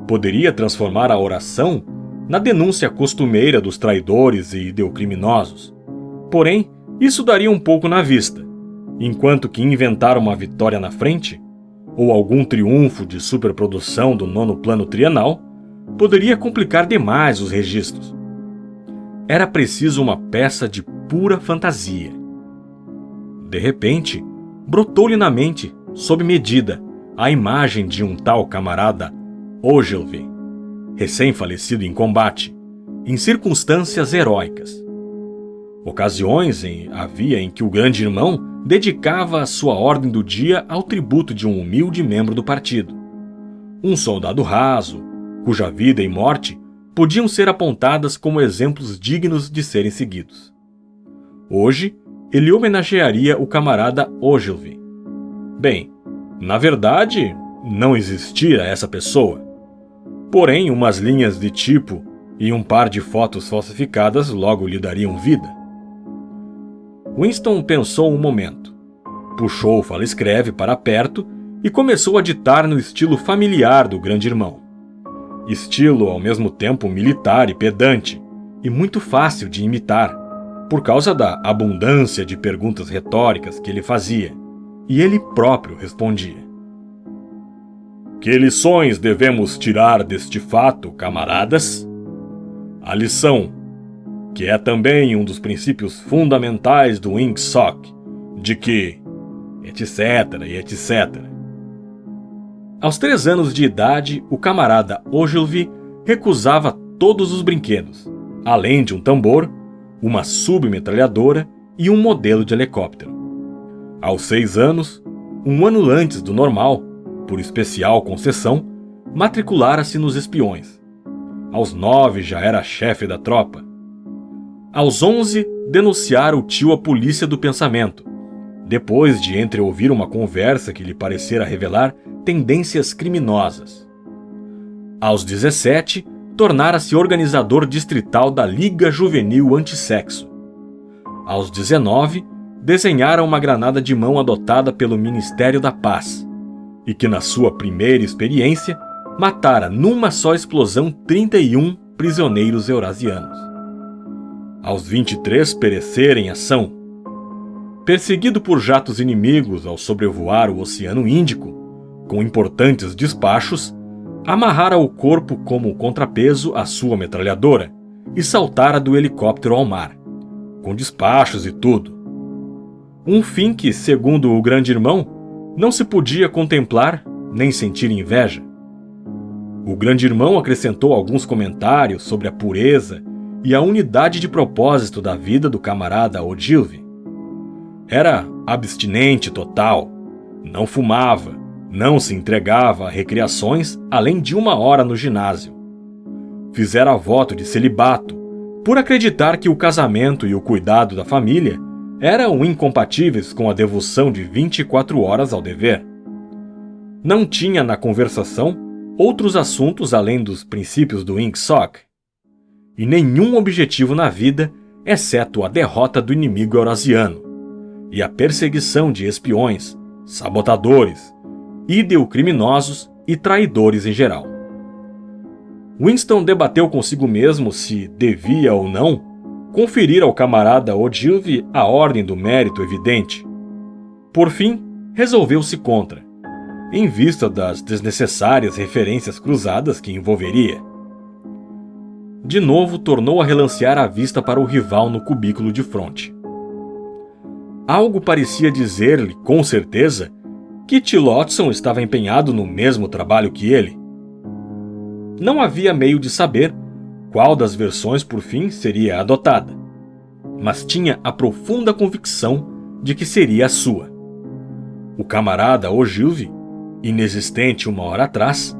Poderia transformar a oração na denúncia costumeira dos traidores e ideocriminosos. Porém, isso daria um pouco na vista, enquanto que inventar uma vitória na frente, ou algum triunfo de superprodução do 9º plano trienal, poderia complicar demais os registros. Era preciso uma peça de pura fantasia. De repente, brotou-lhe na mente, sob medida, a imagem de um tal camarada Ogilvy, recém-falecido em combate, em circunstâncias heróicas. Ocasiões havia em que o grande irmão dedicava a sua ordem do dia ao tributo de um humilde membro do partido. Um soldado raso, cuja vida e morte podiam ser apontadas como exemplos dignos de serem seguidos. Hoje, ele homenagearia o camarada Ogilvy. Bem, na verdade, não existira essa pessoa. Porém, umas linhas de tipo e um par de fotos falsificadas logo lhe dariam vida. Winston pensou um momento, puxou o fala-escreve para perto e começou a ditar no estilo familiar do grande irmão. Estilo ao mesmo tempo militar e pedante, e muito fácil de imitar, por causa da abundância de perguntas retóricas que ele fazia, e ele próprio respondia. Que lições devemos tirar deste fato, camaradas? A lição, que é também um dos princípios fundamentais do Ingsoc, de que, etc. e etc. Aos 3 anos de idade, o camarada Ogilvy recusava todos os brinquedos, além de um tambor, uma submetralhadora e um modelo de helicóptero. Aos 6 anos, um ano antes do normal, por especial concessão, matriculara-se nos espiões. Aos 9 já era chefe da tropa. Aos 11, denunciara o tio à polícia do pensamento, depois de entreouvir uma conversa que lhe parecera revelar tendências criminosas. Aos 17, tornara-se organizador distrital da Liga Juvenil Antissexo. Aos 19, desenhara uma granada de mão adotada pelo Ministério da Paz, e que na sua primeira experiência matara numa só explosão 31 prisioneiros eurasianos. Aos 23 perecera em ação. Perseguido por jatos inimigos ao sobrevoar o Oceano Índico, com importantes despachos, amarrara o corpo como contrapeso à sua metralhadora e saltara do helicóptero ao mar, com despachos e tudo. Um fim que, segundo o grande irmão, não se podia contemplar nem sentir inveja. O grande irmão acrescentou alguns comentários sobre a pureza e a unidade de propósito da vida do camarada Ogilvy. Era abstinente total, não fumava, não se entregava a recreações além de 1 hora no ginásio. Fizera voto de celibato, por acreditar que o casamento e o cuidado da família eram incompatíveis com a devoção de 24 horas ao dever. Não tinha na conversação outros assuntos além dos princípios do Ingsoc, e nenhum objetivo na vida, exceto a derrota do inimigo eurasiano e a perseguição de espiões, sabotadores, ideocriminosos e traidores em geral. Winston debateu consigo mesmo se devia ou não conferir ao camarada Ogilvy a ordem do mérito evidente. Por fim, resolveu-se contra, em vista das desnecessárias referências cruzadas que envolveria. De novo tornou a relancear a vista para o rival no cubículo de fronte. Algo parecia dizer-lhe, com certeza, que Tillotson estava empenhado no mesmo trabalho que ele. Não havia meio de saber qual das versões por fim seria adotada, mas tinha a profunda convicção de que seria a sua. O camarada Ogilvy, inexistente 1 hora atrás,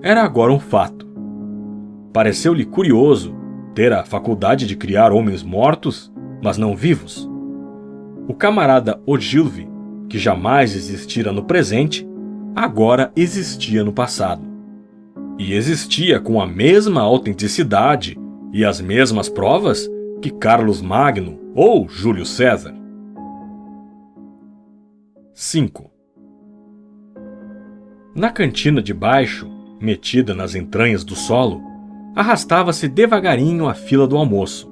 era agora um fato. Pareceu-lhe curioso ter a faculdade de criar homens mortos, mas não vivos. O camarada Ogilvy, que jamais existira no presente, agora existia no passado. E existia com a mesma autenticidade e as mesmas provas que Carlos Magno ou Júlio César. 5. Na cantina de baixo, metida nas entranhas do solo, arrastava-se devagarinho a fila do almoço.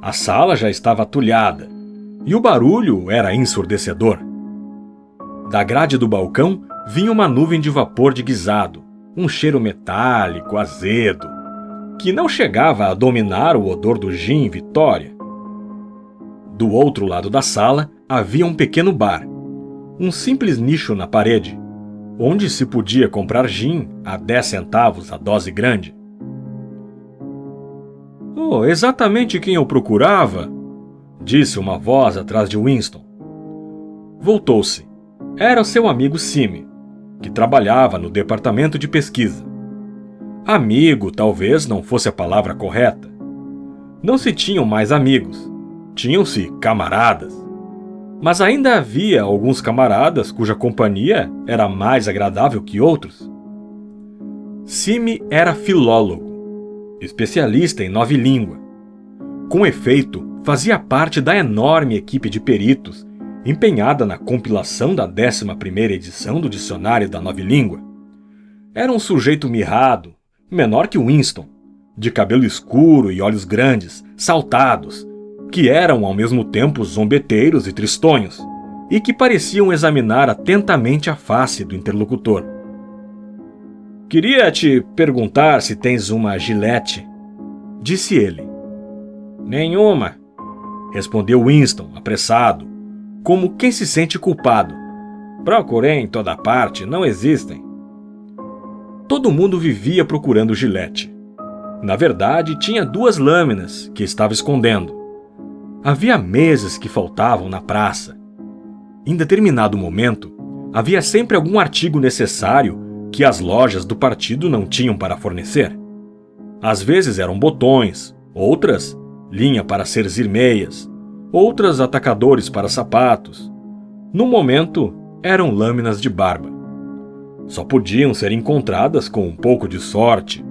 A sala já estava atulhada, e o barulho era ensurdecedor. Da grade do balcão vinha uma nuvem de vapor de guisado, um cheiro metálico, azedo, que não chegava a dominar o odor do gin Vitória. Do outro lado da sala havia um pequeno bar, um simples nicho na parede, onde se podia comprar gin a 10 centavos a dose grande. "Oh, exatamente quem eu procurava", disse uma voz atrás de Winston. Voltou-se. Era o seu amigo Sime, que trabalhava no departamento de pesquisa. Amigo talvez não fosse a palavra correta. Não se tinham mais amigos, tinham-se camaradas. Mas ainda havia alguns camaradas cuja companhia era mais agradável que outros. Sime era filólogo, especialista em 9 línguas. Com efeito, fazia parte da enorme equipe de peritos empenhada na compilação da 11ª edição do Dicionário da 9 língua. Era um sujeito mirrado, menor que Winston, de cabelo escuro e olhos grandes, saltados, que eram ao mesmo tempo zombeteiros e tristonhos, e que pareciam examinar atentamente a face do interlocutor. "Queria te perguntar se tens uma gilete", disse ele. "Nenhuma", respondeu Winston, apressado, como quem se sente culpado. "Procurei em toda parte, não existem." Todo mundo vivia procurando gilete. Na verdade, tinha 2 lâminas que estava escondendo. Havia meses que faltavam na praça. Em determinado momento, havia sempre algum artigo necessário que as lojas do partido não tinham para fornecer. Às vezes eram botões, outras, linha para cerzir meias, outras atacadores para sapatos. No momento, eram lâminas de barba. Só podiam ser encontradas com um pouco de sorte,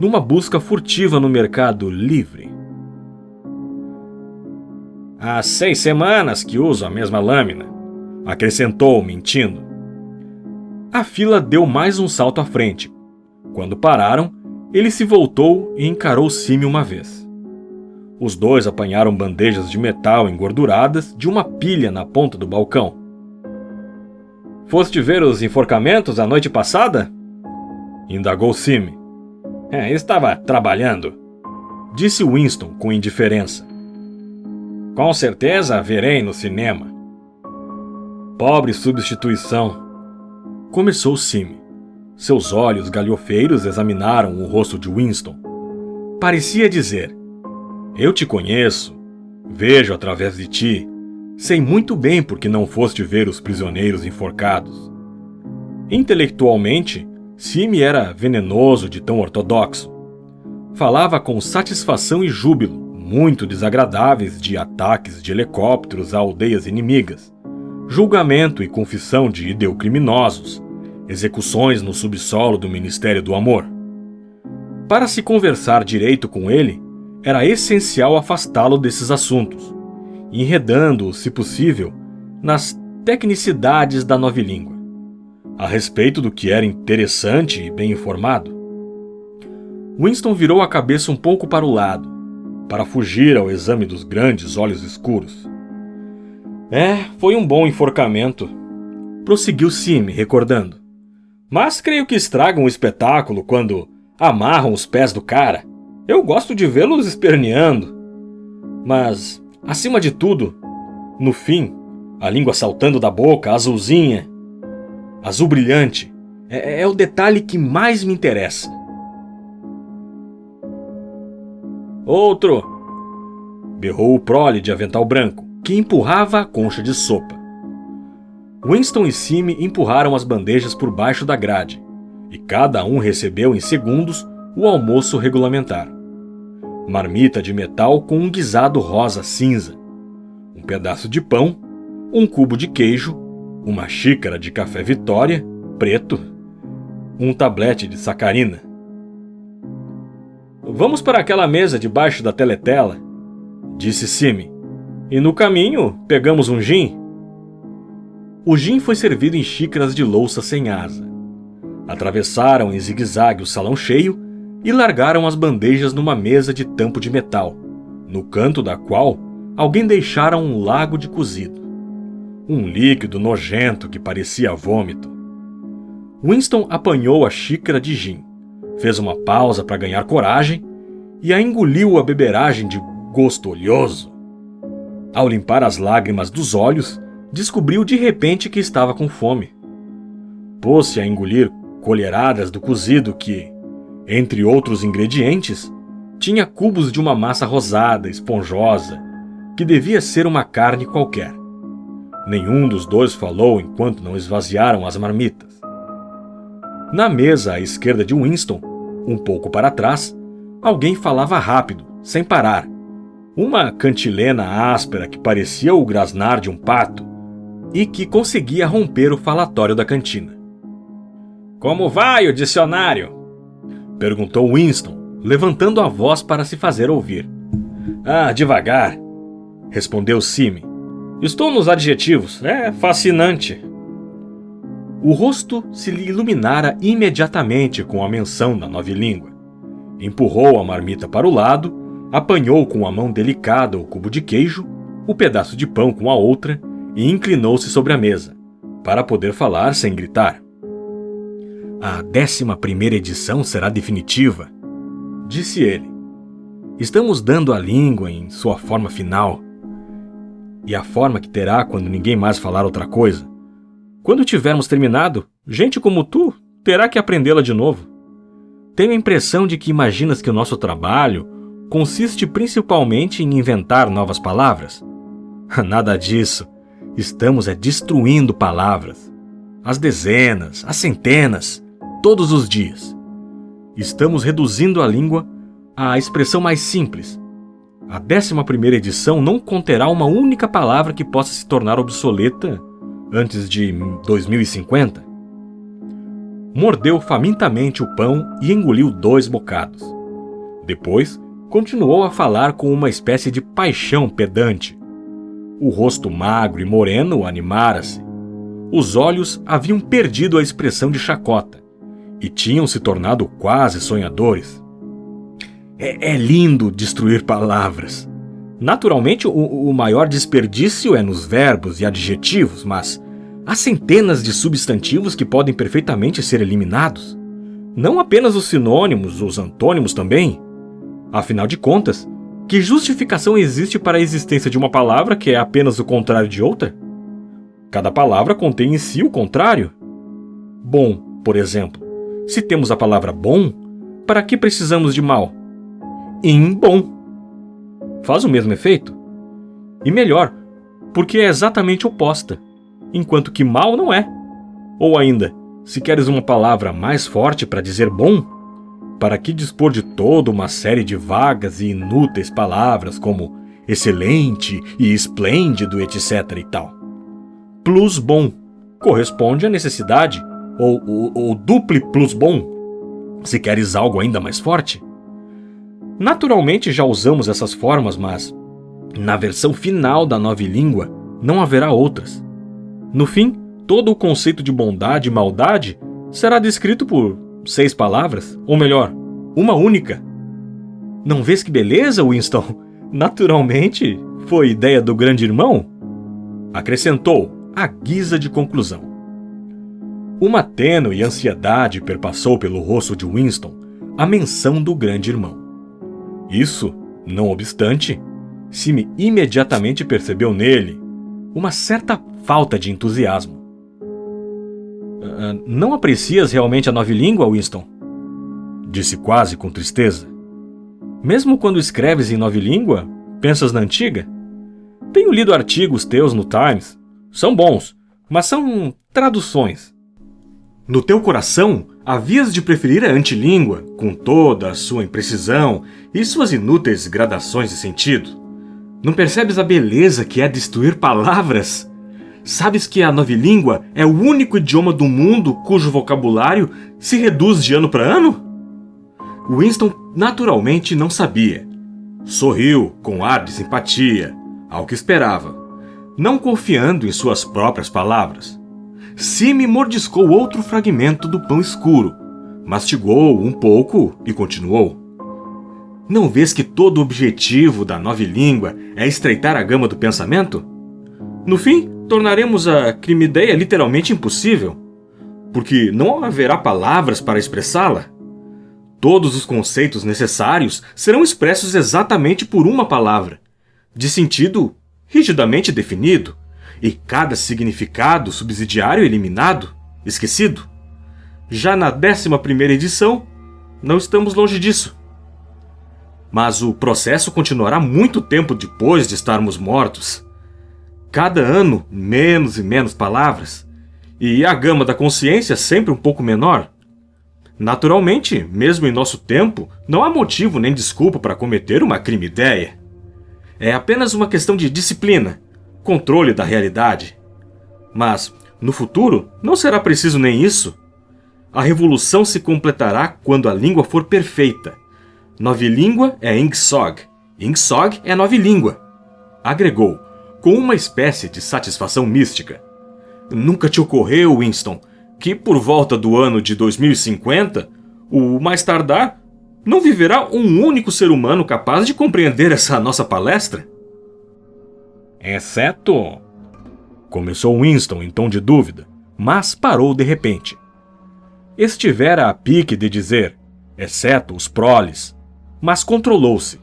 numa busca furtiva no mercado livre. "Há 6 semanas que uso a mesma lâmina", acrescentou, mentindo. A fila deu mais um salto à frente. Quando pararam, ele se voltou e encarou Sime uma vez. Os dois apanharam bandejas de metal engorduradas de uma pilha na ponta do balcão. "Foste ver os enforcamentos a noite passada?" indagou Sime. Estava trabalhando", disse Winston com indiferença. "Com certeza verei no cinema." "Pobre substituição", começou Sime. Seus olhos galhofeiros examinaram o rosto de Winston. Parecia dizer: "Eu te conheço, vejo através de ti, sei muito bem por que não foste ver os prisioneiros enforcados." Intelectualmente, Sime era venenoso de tão ortodoxo. Falava com satisfação e júbilo, muito desagradáveis, de ataques de helicópteros a aldeias inimigas, julgamento e confissão de ideocriminosos, execuções no subsolo do Ministério do Amor. Para se conversar direito com ele, era essencial afastá-lo desses assuntos, enredando-o, se possível, nas tecnicidades da nova língua, a respeito do que era interessante e bem informado. Winston virou a cabeça um pouco para o lado, para fugir ao exame dos grandes olhos escuros. Foi um bom enforcamento", prosseguiu Sime, recordando. "Mas creio que estragam o espetáculo quando amarram os pés do cara. Eu gosto de vê-los esperneando. Mas, acima de tudo, no fim, a língua saltando da boca, azulzinha, azul brilhante, é o detalhe que mais me interessa." "Outro!" berrou o prole de avental branco, que empurrava a concha de sopa. Winston e Sime empurraram as bandejas por baixo da grade, e cada um recebeu em segundos o almoço regulamentar. Marmita de metal com um guisado rosa-cinza, um pedaço de pão, um cubo de queijo, uma xícara de café Vitória, preto, um tablete de sacarina. "Vamos para aquela mesa debaixo da teletela", disse Sime, "e no caminho pegamos um gin." O gin foi servido em xícaras de louça sem asa. Atravessaram em zigue-zague o salão cheio e largaram as bandejas numa mesa de tampo de metal, no canto da qual alguém deixara um lago de cozido. Um líquido nojento que parecia vômito. Winston apanhou a xícara de gin, fez uma pausa para ganhar coragem e a engoliu a beberagem de gosto oleoso. Ao limpar as lágrimas dos olhos, descobriu de repente que estava com fome. Pôs-se a engolir colheradas do cozido que, entre outros ingredientes, tinha cubos de uma massa rosada, esponjosa, que devia ser uma carne qualquer. Nenhum dos dois falou enquanto não esvaziaram as marmitas. Na mesa à esquerda de Winston, um pouco para trás, alguém falava rápido, sem parar. Uma cantilena áspera que parecia o grasnar de um pato e que conseguia romper o falatório da cantina. Como vai o dicionário? Perguntou Winston, levantando a voz para se fazer ouvir. Devagar, respondeu Sime. Estou nos adjetivos, é fascinante. O rosto se lhe iluminara imediatamente com a menção da nova língua. Empurrou a marmita para o lado, apanhou com a mão delicada o cubo de queijo, o pedaço de pão com a outra e inclinou-se sobre a mesa, para poder falar sem gritar. A 11ª edição será definitiva, disse ele. Estamos dando a língua em sua forma final. E a forma que terá quando ninguém mais falar outra coisa. Quando tivermos terminado, gente como tu terá que aprendê-la de novo. Tenho a impressão de que imaginas que o nosso trabalho consiste principalmente em inventar novas palavras. Nada disso. Estamos destruindo palavras. As dezenas, as centenas, todos os dias. Estamos reduzindo a língua à expressão mais simples. A 11ª edição não conterá uma única palavra que possa se tornar obsoleta antes de 2050. Mordeu famintamente o pão e engoliu 2 bocados. Depois, continuou a falar com uma espécie de paixão pedante. O rosto magro e moreno animara-se. Os olhos haviam perdido a expressão de chacota e tinham se tornado quase sonhadores. É lindo destruir palavras. Naturalmente, o maior desperdício é nos verbos e adjetivos, mas há centenas de substantivos que podem perfeitamente ser eliminados. Não apenas os sinônimos, os antônimos também. Afinal de contas, que justificação existe para a existência de uma palavra que é apenas o contrário de outra? Cada palavra contém em si o contrário. Bom, por exemplo, se temos a palavra bom, para que precisamos de mal? Bom. Faz o mesmo efeito. E melhor, porque é exatamente oposta, enquanto que mal não é. Ou ainda, se queres uma palavra mais forte para dizer bom, para que dispor de toda uma série de vagas e inúteis palavras como excelente e esplêndido, etc. e tal? Plus bom corresponde à necessidade, ou duple plus bom, se queres algo ainda mais forte. Naturalmente já usamos essas formas, mas na versão final da nova língua não haverá outras. No fim, todo o conceito de bondade e maldade será descrito por 6 palavras, ou melhor, uma única. Não vês que beleza, Winston? Naturalmente, foi ideia do grande irmão? Acrescentou, à guisa de conclusão. Uma tênue ansiedade perpassou pelo rosto de Winston a menção do grande irmão. Isso, não obstante, Sime imediatamente percebeu nele uma certa falta de entusiasmo. Não aprecias realmente a nova língua, Winston? Disse quase com tristeza. Mesmo quando escreves em nova língua, pensas na antiga? Tenho lido artigos teus no Times. São bons, mas são traduções. No teu coração, havias de preferir a antilíngua, com toda a sua imprecisão e suas inúteis gradações de sentido. Não percebes a beleza que é destruir palavras? Sabes que a nova língua é o único idioma do mundo cujo vocabulário se reduz de ano para ano? Winston naturalmente não sabia. Sorriu com ar de simpatia, ao que esperava, não confiando em suas próprias palavras. Sime mordiscou outro fragmento do pão escuro, mastigou um pouco e continuou. Não vês que todo o objetivo da nova língua é estreitar a gama do pensamento? No fim, tornaremos a crimideia literalmente impossível, porque não haverá palavras para expressá-la. Todos os conceitos necessários serão expressos exatamente por uma palavra, de sentido rigidamente definido, e cada significado subsidiário eliminado, esquecido. Já na 11ª edição, não estamos longe disso. Mas o processo continuará muito tempo depois de estarmos mortos. Cada ano, menos e menos palavras, e a gama da consciência sempre um pouco menor. Naturalmente, mesmo em nosso tempo, não há motivo nem desculpa para cometer uma crime-ideia. É apenas uma questão de disciplina, controle da realidade. Mas, no futuro, não será preciso nem isso. A revolução se completará quando a língua for perfeita. Novilíngua é Ingsog. Ingsog é novilíngua. Agregou, com uma espécie de satisfação mística. Nunca te ocorreu, Winston, que por volta do ano de 2050, o mais tardar, não viverá um único ser humano capaz de compreender essa nossa palestra? Exceto... Começou Winston em tom de dúvida, mas parou de repente. Estivera a pique de dizer, exceto os proles, mas controlou-se,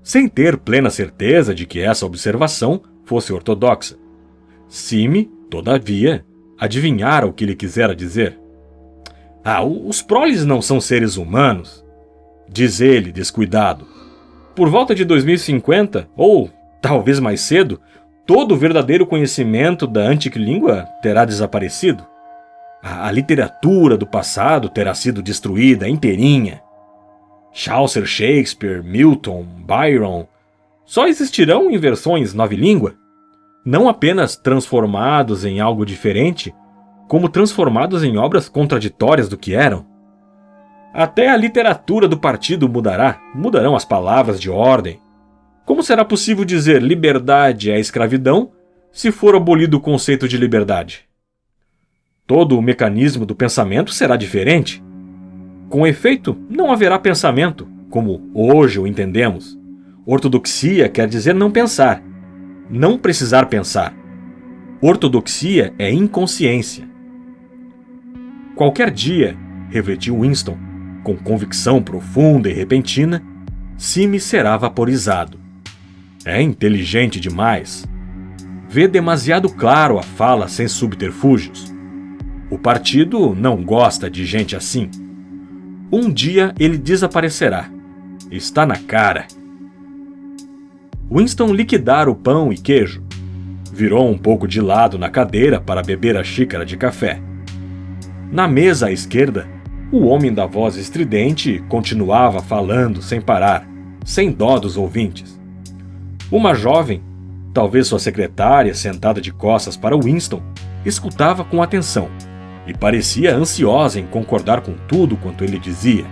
sem ter plena certeza de que essa observação fosse ortodoxa. Sime, todavia, adivinhara o que lhe quisera dizer. Os proles não são seres humanos, diz ele, descuidado. Por volta de 2050, ou talvez mais cedo, todo o verdadeiro conhecimento da antiga língua terá desaparecido. A literatura do passado terá sido destruída inteirinha. Chaucer, Shakespeare, Milton, Byron só existirão em versões novilíngua, não apenas transformados em algo diferente, como transformados em obras contraditórias do que eram. Até a literatura do partido mudarão as palavras de ordem. Como será possível dizer liberdade é escravidão se for abolido o conceito de liberdade? Todo o mecanismo do pensamento será diferente. Com efeito, não haverá pensamento, como hoje o entendemos. Ortodoxia quer dizer não pensar, não precisar pensar. Ortodoxia é inconsciência. Qualquer dia, refletiu Winston, com convicção profunda e repentina, Sime será vaporizado. É inteligente demais. Vê demasiado claro a fala sem subterfúgios. O partido não gosta de gente assim. Um dia ele desaparecerá. Está na cara. Winston liquidara o pão e queijo. Virou um pouco de lado na cadeira para beber a xícara de café. Na mesa à esquerda, o homem da voz estridente continuava falando sem parar, sem dó dos ouvintes. Uma jovem, talvez sua secretária, sentada de costas para Winston, escutava com atenção e parecia ansiosa em concordar com tudo quanto ele dizia.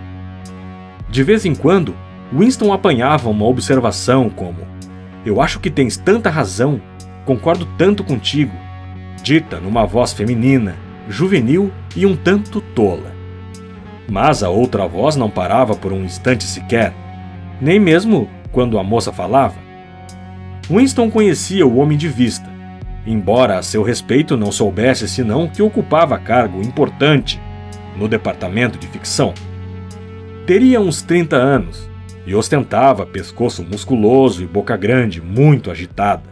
De vez em quando, Winston apanhava uma observação como: "Eu acho que tens tanta razão, concordo tanto contigo", dita numa voz feminina, juvenil e um tanto tola. Mas a outra voz não parava por um instante sequer, nem mesmo quando a moça falava. Winston conhecia o homem de vista, embora a seu respeito não soubesse senão que ocupava cargo importante no departamento de ficção. Teria uns 30 anos e ostentava pescoço musculoso e boca grande, muito agitada.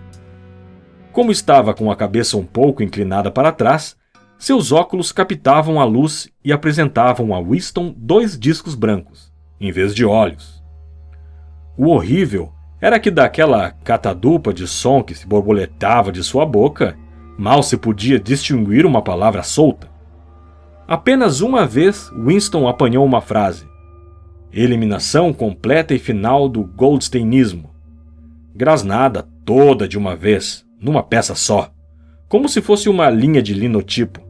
Como estava com a cabeça um pouco inclinada para trás, seus óculos captavam a luz e apresentavam a Winston 2 discos brancos, em vez de olhos. O horrível era que daquela catadupa de som que se borboletava de sua boca, mal se podia distinguir uma palavra solta. Apenas uma vez Winston apanhou uma frase: eliminação completa e final do Goldsteinismo. Grasnada toda de uma vez, numa peça só, como se fosse uma linha de linotipo.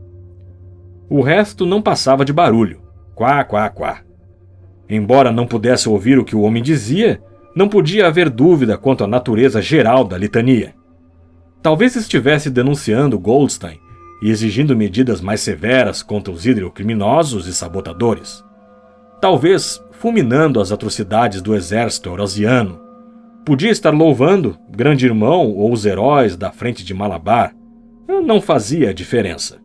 O resto não passava de barulho. Quá, quá, quá. Embora não pudesse ouvir o que o homem dizia, não podia haver dúvida quanto à natureza geral da litania. Talvez estivesse denunciando Goldstein e exigindo medidas mais severas contra os hidrocriminosos e sabotadores. Talvez fulminando as atrocidades do exército eurasiano. Podia estar louvando Grande Irmão ou os heróis da Frente de Malabar. Não fazia diferença.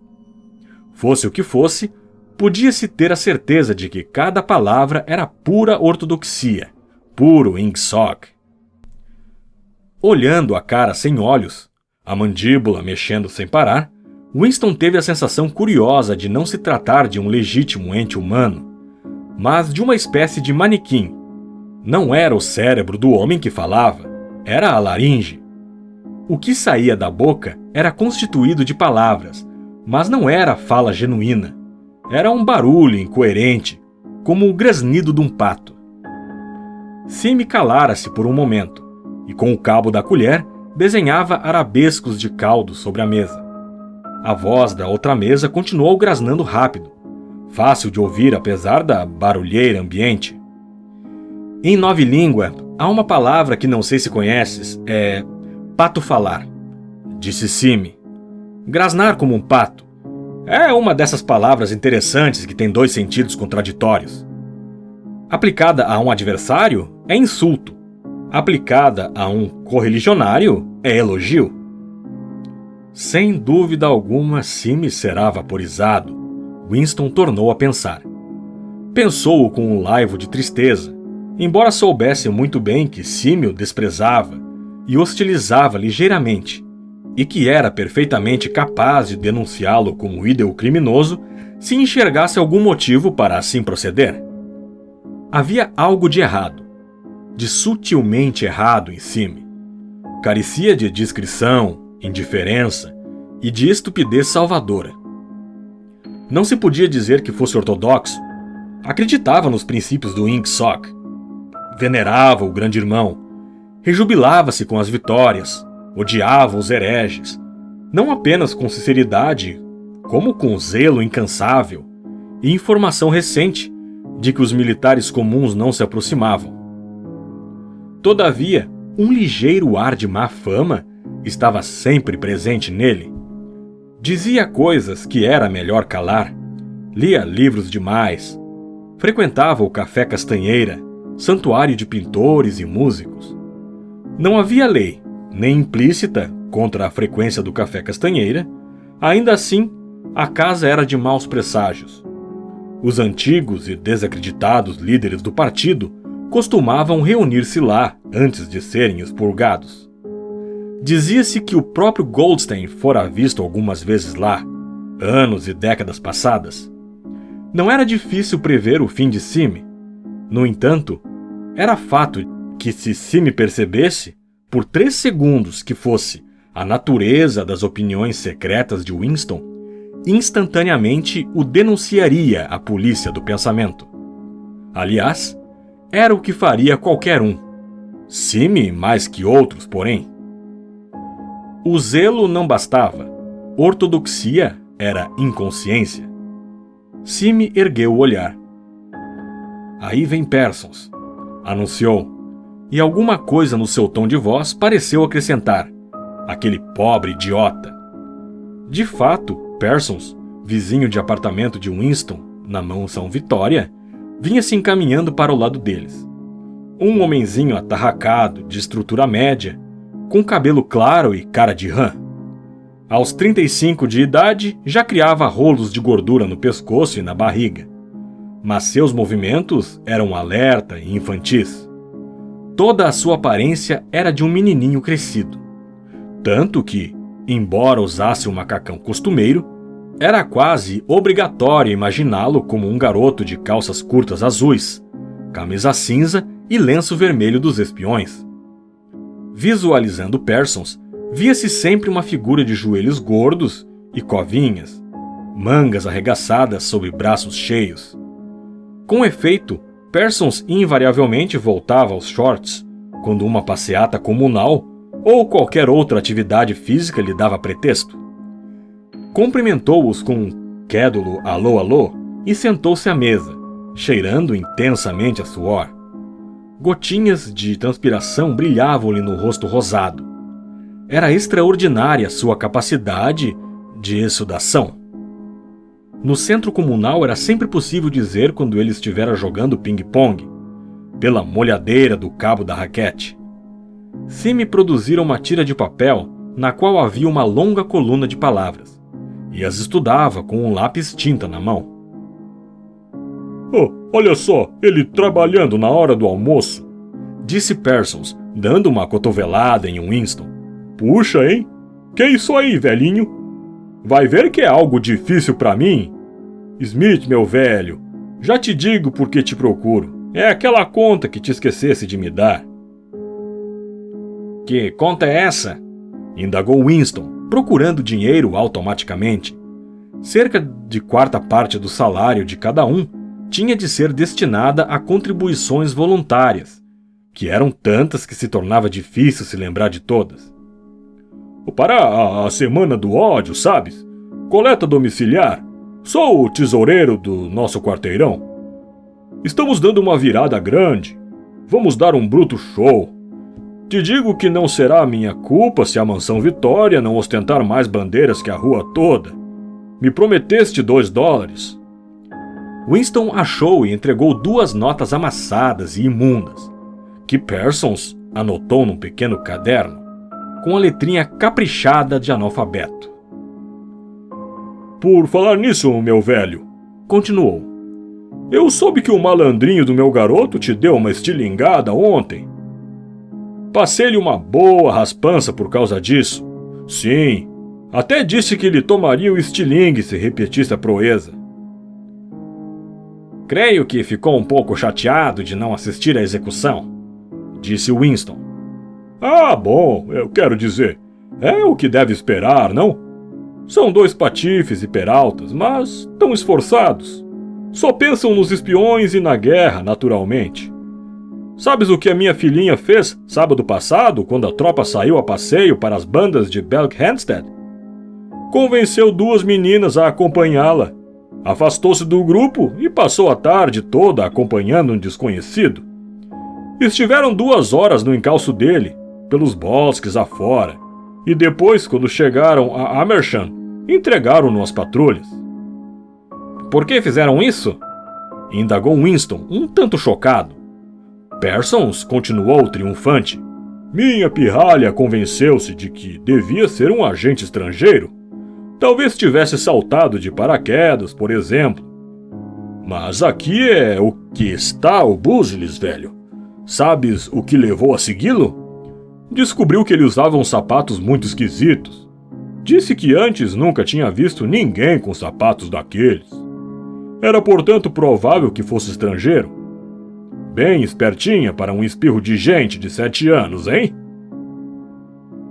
Fosse o que fosse, podia-se ter a certeza de que cada palavra era pura ortodoxia, puro Ingsoc. Olhando a cara sem olhos, a mandíbula mexendo sem parar, Winston teve a sensação curiosa de não se tratar de um legítimo ente humano, mas de uma espécie de manequim. Não era o cérebro do homem que falava, era a laringe. O que saía da boca era constituído de palavras, mas não era fala genuína. Era um barulho incoerente, como o grasnido de um pato. Sime calara-se por um momento, e com o cabo da colher desenhava arabescos de caldo sobre a mesa. A voz da outra mesa continuou grasnando rápido, fácil de ouvir apesar da barulheira ambiente. Em nova língua, há uma palavra que não sei se conheces, é pato falar, disse Sime. Grasnar como um pato. É uma dessas palavras interessantes que tem dois sentidos contraditórios. Aplicada a um adversário, é insulto. Aplicada a um correligionário, é elogio. Sem dúvida alguma, Sime será vaporizado. Winston tornou a pensar. Pensou-o com um laivo de tristeza, embora soubesse muito bem que Sime o desprezava e hostilizava ligeiramente, e que era perfeitamente capaz de denunciá-lo como ídolo criminoso se enxergasse algum motivo para assim proceder. Havia algo de errado, de sutilmente errado em Sime. Carecia de discrição, indiferença e de estupidez salvadora. Não se podia dizer que fosse ortodoxo. Acreditava nos princípios do Ingsoc. Venerava o Grande Irmão. Rejubilava-se com as vitórias. Odiava os hereges. Não apenas com sinceridade, como com zelo incansável e informação recente de que os militares comuns não se aproximavam. Todavia, um ligeiro ar de má fama estava sempre presente nele. Dizia coisas que era melhor calar, lia livros demais, frequentava o Café Castanheira, santuário de pintores e músicos. Não havia lei, nem implícita, contra a frequência do Café Castanheira, ainda assim, a casa era de maus presságios. Os antigos e desacreditados líderes do partido costumavam reunir-se lá antes de serem expurgados. Dizia-se que o próprio Goldstein fora visto algumas vezes lá, anos e décadas passadas. Não era difícil prever o fim de Sime. No entanto, era fato que se Sime percebesse, por 3 segundos que fosse a natureza das opiniões secretas de Winston, instantaneamente o denunciaria à polícia do pensamento. Aliás, era o que faria qualquer um. Sime mais que outros, porém. O zelo não bastava. Ortodoxia era inconsciência. Sime ergueu o olhar. Aí vem Parsons, anunciou, e alguma coisa no seu tom de voz pareceu acrescentar: aquele pobre idiota. De fato, Parsons, vizinho de apartamento de Winston, na mansão Vitória, vinha se encaminhando para o lado deles. Um homenzinho atarracado, de estrutura média, com cabelo claro e cara de rã. Aos 35 de idade, já criava rolos de gordura no pescoço e na barriga. Mas seus movimentos eram alerta e infantis. Toda a sua aparência era de um menininho crescido. Tanto que, embora usasse um macacão costumeiro, era quase obrigatório imaginá-lo como um garoto de calças curtas azuis, camisa cinza e lenço vermelho dos espiões. Visualizando Parsons, via-se sempre uma figura de joelhos gordos e covinhas, mangas arregaçadas sobre braços cheios. Com efeito, Parsons invariavelmente voltava aos shorts quando uma passeata comunal ou qualquer outra atividade física lhe dava pretexto. Cumprimentou-os com um quédulo alô alô e sentou-se à mesa, cheirando intensamente a suor. Gotinhas de transpiração brilhavam-lhe no rosto rosado. era extraordinária sua capacidade de exsudação. No centro comunal era sempre possível dizer quando ele estivera jogando ping-pong, pela molhadeira do cabo da raquete. Simi produzira uma tira de papel na qual havia uma longa coluna de palavras, e as estudava com um lápis tinta na mão. Oh, olha só, ele trabalhando na hora do almoço, disse Parsons, dando uma cotovelada em Winston. Puxa, hein? Que isso aí, velhinho? Vai ver que é algo difícil pra mim? Smith, meu velho, já te digo por que te procuro. É aquela conta que te esquecesse de me dar. Que conta é essa? Indagou Winston, procurando dinheiro automaticamente. Cerca de quarta parte do salário de cada um tinha de ser destinada a contribuições voluntárias, que eram tantas que se tornava difícil se lembrar de todas. Para a Semana do Ódio, sabes? Coleta domiciliar. Sou o tesoureiro do nosso quarteirão. Estamos dando uma virada grande. Vamos dar um bruto show. Te digo que não será minha culpa se a Mansão Vitória não ostentar mais bandeiras que a rua toda. Me prometeste $2. Winston achou e entregou 2 notas amassadas e imundas, que Parsons anotou num pequeno caderno, com a letrinha caprichada de analfabeto. Por falar nisso, meu velho, continuou, eu soube que o malandrinho do meu garoto te deu uma estilingada ontem. Passei-lhe uma boa raspança por causa disso. Sim, até disse que lhe tomaria o estilingue se repetisse a proeza. Creio que ficou um pouco chateado de não assistir à execução, disse Winston. Ah, bom, eu quero dizer, é o que deve esperar, não? São 2 patifes e peraltas, mas tão esforçados. Só pensam nos espiões e na guerra, naturalmente. Sabes o que a minha filhinha fez sábado passado, quando a tropa saiu a passeio para as bandas de Belkhampstead? Convenceu 2 meninas a acompanhá-la. Afastou-se do grupo e passou a tarde toda acompanhando um desconhecido. Estiveram 2 horas no encalço dele, pelos bosques afora, e depois, quando chegaram a Amersham, entregaram-no às patrulhas. Por que fizeram isso? Indagou Winston, um tanto chocado. Parsons continuou triunfante. Minha pirralha convenceu-se de que devia ser um agente estrangeiro. Talvez tivesse saltado de paraquedas, por exemplo. Mas aqui é o que está o Busilis, velho. Sabes o que levou a segui-lo? Descobriu que ele usava uns sapatos muito esquisitos. Disse que antes nunca tinha visto ninguém com sapatos daqueles. Era, portanto, provável que fosse estrangeiro. Bem espertinha para um espirro de gente de 7 anos, hein?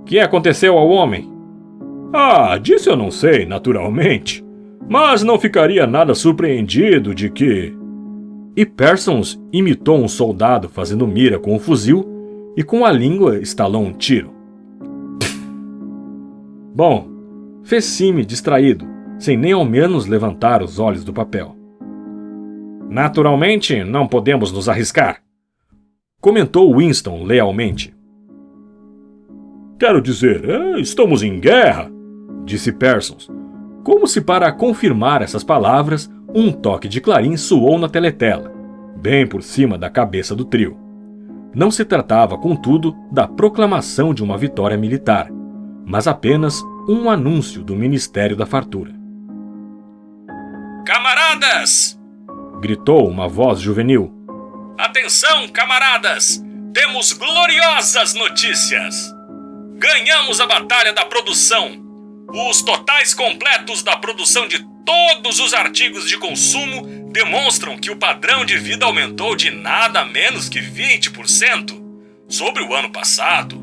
Que aconteceu ao homem? Ah, disso eu não sei, naturalmente. Mas não ficaria nada surpreendido de que... E Parsons imitou um soldado fazendo mira com o fuzil e com a língua estalou um tiro. Bom, fez Simi distraído, sem nem ao menos levantar os olhos do papel. Naturalmente, não podemos nos arriscar, comentou Winston lealmente. Quero dizer, estamos em guerra, disse Parsons. Como se para confirmar essas palavras, um toque de clarim soou na teletela, bem por cima da cabeça do trio. Não se tratava, contudo, da proclamação de uma vitória militar, mas apenas um anúncio do Ministério da Fartura. Camaradas! Gritou uma voz juvenil. Atenção, camaradas! Temos gloriosas notícias! Ganhamos a batalha da produção! Os totais completos da produção de todos os artigos de consumo demonstram que o padrão de vida aumentou de nada menos que 20% sobre o ano passado.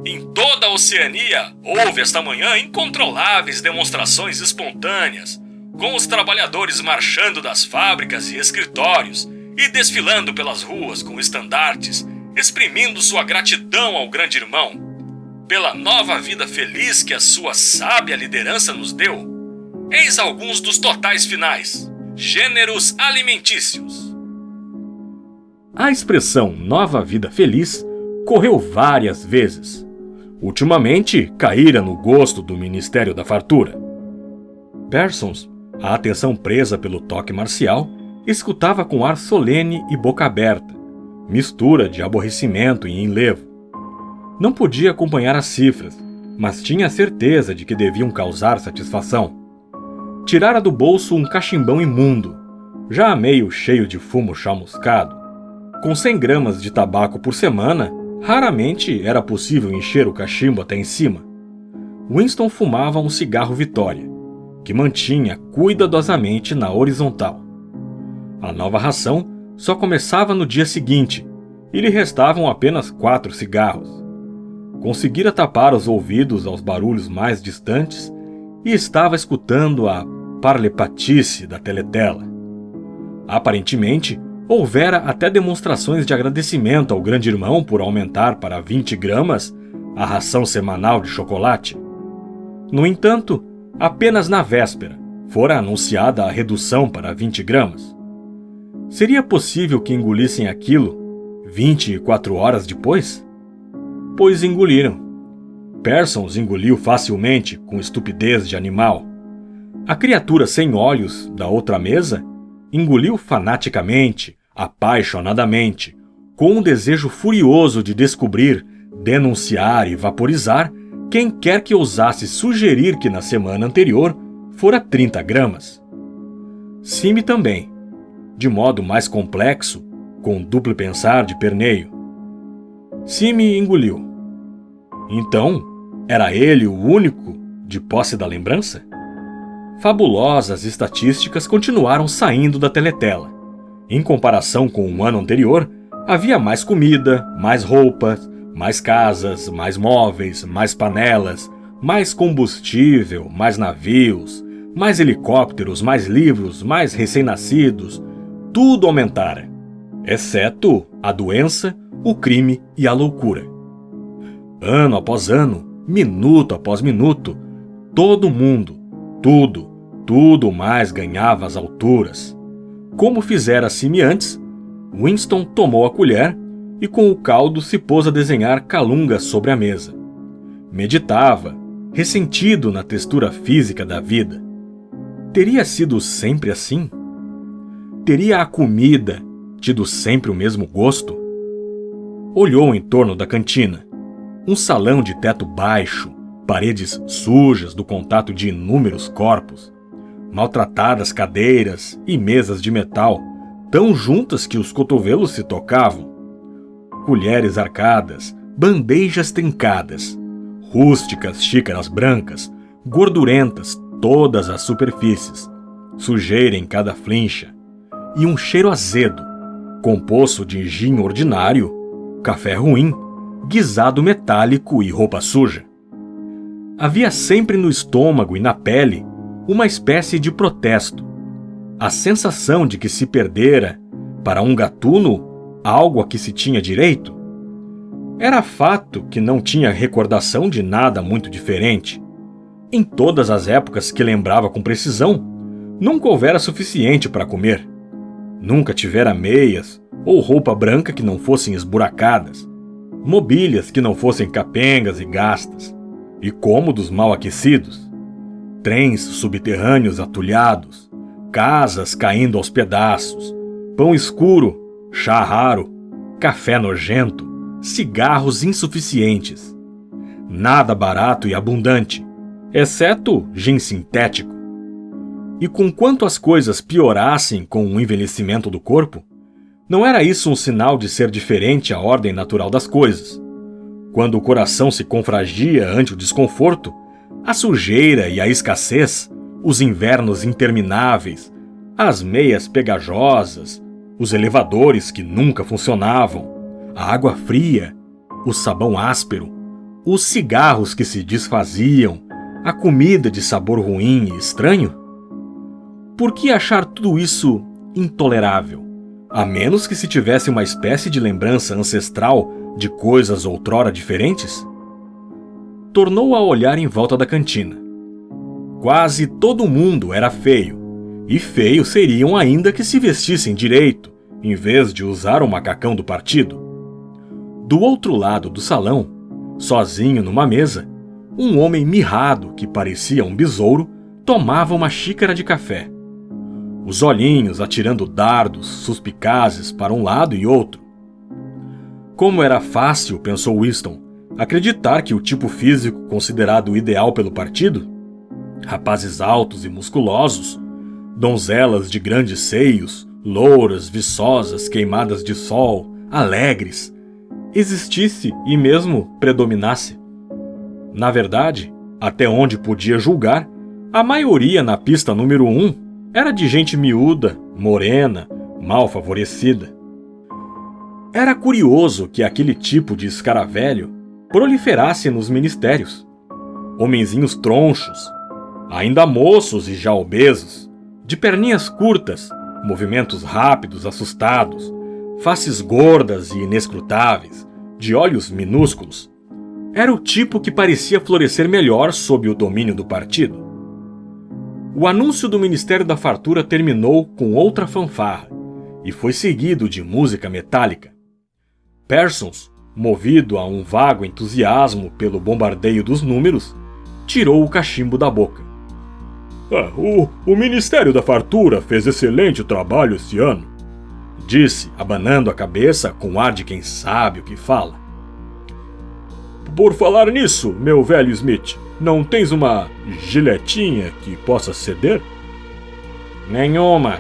Em toda a Oceania, houve esta manhã incontroláveis demonstrações espontâneas, com os trabalhadores marchando das fábricas e escritórios e desfilando pelas ruas com estandartes, exprimindo sua gratidão ao grande irmão, pela nova vida feliz que a sua sábia liderança nos deu. Eis alguns dos totais finais. Gêneros alimentícios. A expressão nova vida feliz correu várias vezes. Ultimamente, caíra no gosto do Ministério da Fartura. Parsons, a atenção presa pelo toque marcial, escutava com ar solene e boca aberta, mistura de aborrecimento e enlevo. Não podia acompanhar as cifras, mas tinha a certeza de que deviam causar satisfação. Tirara do bolso um cachimbão imundo, já meio cheio de fumo chamuscado. Com 100 gramas de tabaco por semana, raramente era possível encher o cachimbo até em cima. Winston fumava um cigarro Vitória, que mantinha cuidadosamente na horizontal. A nova ração só começava no dia seguinte, e lhe restavam apenas 4 cigarros. Conseguira tapar os ouvidos aos barulhos mais distantes e estava escutando a parlepatice da teletela. Aparentemente, houvera até demonstrações de agradecimento ao grande irmão por aumentar para 20 gramas a ração semanal de chocolate. No entanto, apenas na véspera fora anunciada a redução para 20 gramas. Seria possível que engolissem aquilo 24 horas depois? Pois engoliram. Parsons engoliu facilmente, com estupidez de animal. A criatura sem olhos da outra mesa engoliu fanaticamente, apaixonadamente, com um desejo furioso de descobrir, denunciar e vaporizar quem quer que ousasse sugerir que na semana anterior fora 30 gramas. Sime também, de modo mais complexo, com duplo pensar de perneio. Sime engoliu. Então, era ele o único de posse da lembrança? Fabulosas estatísticas continuaram saindo da teletela. Em comparação com o ano anterior, havia mais comida, mais roupas, mais casas, mais móveis, mais panelas, mais combustível, mais navios, mais helicópteros, mais livros, mais recém-nascidos. Tudo aumentara, exceto a doença, o crime e a loucura. Ano após ano, minuto após minuto, todo mundo, tudo mais ganhava as alturas. Como fizera Sime antes, Winston tomou a colher e com o caldo se pôs a desenhar calungas sobre a mesa. Meditava, ressentido na textura física da vida. Teria sido sempre assim? Teria a comida tido sempre o mesmo gosto? Olhou em torno da cantina. Um salão de teto baixo, paredes sujas do contato de inúmeros corpos, maltratadas cadeiras e mesas de metal, tão juntas que os cotovelos se tocavam, colheres arcadas, bandejas trincadas, rústicas xícaras brancas, gordurentas todas as superfícies, sujeira em cada flincha, e um cheiro azedo, composto de gin ordinário, café ruim, guisado metálico e roupa suja. Havia sempre no estômago e na pele uma espécie de protesto, a sensação de que se perdera, para um gatuno, algo a que se tinha direito. Era fato que não tinha recordação de nada muito diferente. Em todas as épocas que lembrava com precisão, nunca houvera suficiente para comer. Nunca tivera meias ou roupa branca que não fossem esburacadas, mobílias que não fossem capengas e gastas, e cômodos mal aquecidos, trens subterrâneos atulhados, casas caindo aos pedaços, pão escuro, chá raro, café nojento, cigarros insuficientes. Nada barato e abundante, exceto gin sintético. E conquanto as coisas piorassem com o envelhecimento do corpo, não era isso um sinal de ser diferente à ordem natural das coisas. Quando o coração se confragia ante o desconforto, a sujeira e a escassez, os invernos intermináveis, as meias pegajosas, os elevadores que nunca funcionavam, a água fria, o sabão áspero, os cigarros que se desfaziam, a comida de sabor ruim e estranho? Por que achar tudo isso intolerável, a menos que se tivesse uma espécie de lembrança ancestral de coisas outrora diferentes? Tornou a olhar em volta da cantina. Quase todo mundo era feio, e feios seriam ainda que se vestissem direito, em vez de usar o macacão do partido. Do outro lado do salão, Sozinho numa mesa, um homem mirrado que parecia um besouro tomava uma xícara de café. Os olhinhos atirando dardos suspicazes para um lado e outro. Como era fácil, pensou Winston, acreditar que o tipo físico considerado o ideal pelo partido, rapazes altos e musculosos, donzelas de grandes seios, louras, viçosas, queimadas de sol, alegres, existisse e mesmo predominasse. Na verdade, até onde podia julgar, a maioria na pista número 1 era de gente miúda, morena, mal favorecida. Era curioso que aquele tipo de escaravelho proliferasse nos ministérios. Homenzinhos tronchos, ainda moços e já obesos, de perninhas curtas, movimentos rápidos, assustados, faces gordas e inescrutáveis, de olhos minúsculos. Era o tipo que parecia florescer melhor sob o domínio do partido. O anúncio do Ministério da Fartura terminou com outra fanfarra e foi seguido de música metálica. Parsons, movido a um vago entusiasmo pelo bombardeio dos números, tirou o cachimbo da boca. O Ministério da Fartura fez excelente trabalho esse ano, disse, abanando a cabeça com ar de quem sabe o que fala. Por falar nisso, meu velho Smith, não tens uma giletinha que possa ceder? Nenhuma,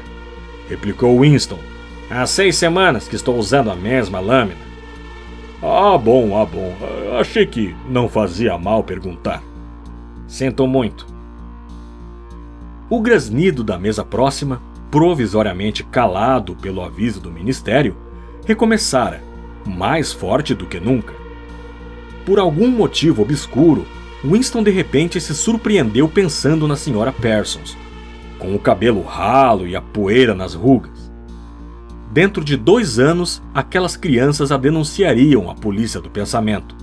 replicou Winston. Há 6 semanas que estou usando a mesma lâmina. Ah, bom. Achei que não fazia mal perguntar. Sinto muito. O grasnido da mesa próxima, provisoriamente calado pelo aviso do ministério, recomeçara, mais forte do que nunca. Por algum motivo obscuro, Winston de repente se surpreendeu pensando na Sra. Parsons, com o cabelo ralo e a poeira nas rugas. Dentro de 2 anos, aquelas crianças a denunciariam à polícia do pensamento.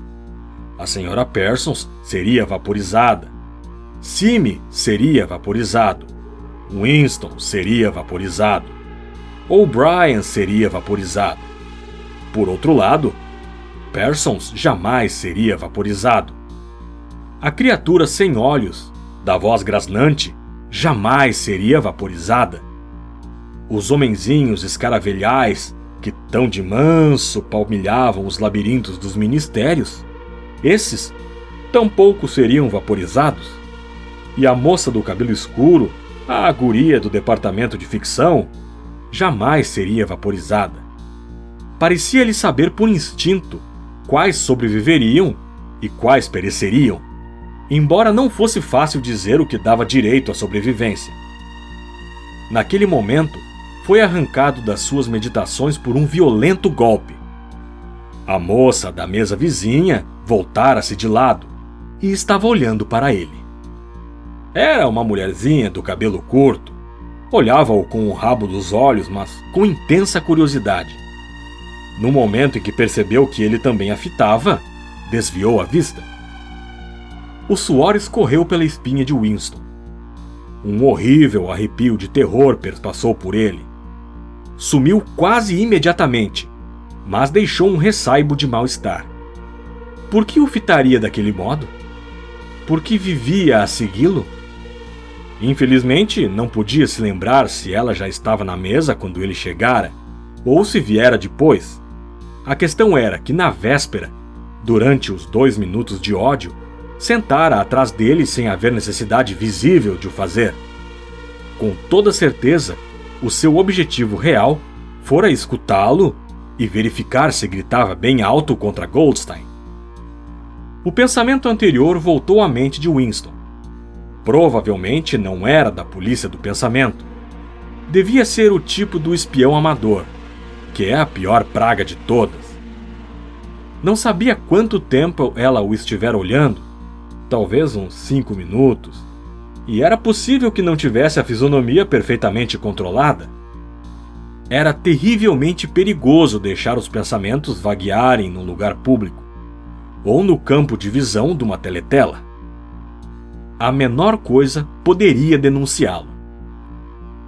A Sra. Parsons seria vaporizada. Sime seria vaporizado. Winston seria vaporizado. O'Brien seria vaporizado. Por outro lado, Parsons jamais seria vaporizado. A criatura sem olhos, da voz grasnante, jamais seria vaporizada. Os homenzinhos escaravelhais, que tão de manso palmilhavam os labirintos dos ministérios, esses tampouco seriam vaporizados. E a moça do cabelo escuro, a guria do departamento de ficção, jamais seria vaporizada. Parecia-lhe saber por instinto quais sobreviveriam e quais pereceriam, embora não fosse fácil dizer o que dava direito à sobrevivência. Naquele momento, foi arrancado das suas meditações por um violento golpe. A moça da mesa vizinha voltara-se de lado e estava olhando para ele. Era uma mulherzinha do cabelo curto. Olhava-o com o rabo dos olhos, mas com intensa curiosidade. No momento em que percebeu que ele também a fitava, desviou a vista. O suor escorreu pela espinha de Winston. Um horrível arrepio de terror perpassou por ele. Sumiu quase imediatamente, mas deixou um ressaibo de mal-estar. Por que o fitaria daquele modo? Por que vivia a segui-lo? Infelizmente, não podia se lembrar se ela já estava na mesa quando ele chegara, ou se viera depois. A questão era que, na véspera, durante os 2 minutos de ódio, sentara atrás dele sem haver necessidade visível de o fazer. Com toda certeza, o seu objetivo real fora escutá-lo e verificar se gritava bem alto contra Goldstein. O pensamento anterior voltou à mente de Winston. Provavelmente não era da polícia do pensamento. Devia ser o tipo do espião amador, que é a pior praga de todas. Não sabia quanto tempo ela o estivera olhando, talvez uns 5 minutos, e era possível que não tivesse a fisionomia perfeitamente controlada. Era terrivelmente perigoso deixar os pensamentos vaguearem num lugar público, ou no campo de visão de uma teletela. A menor coisa poderia denunciá-lo.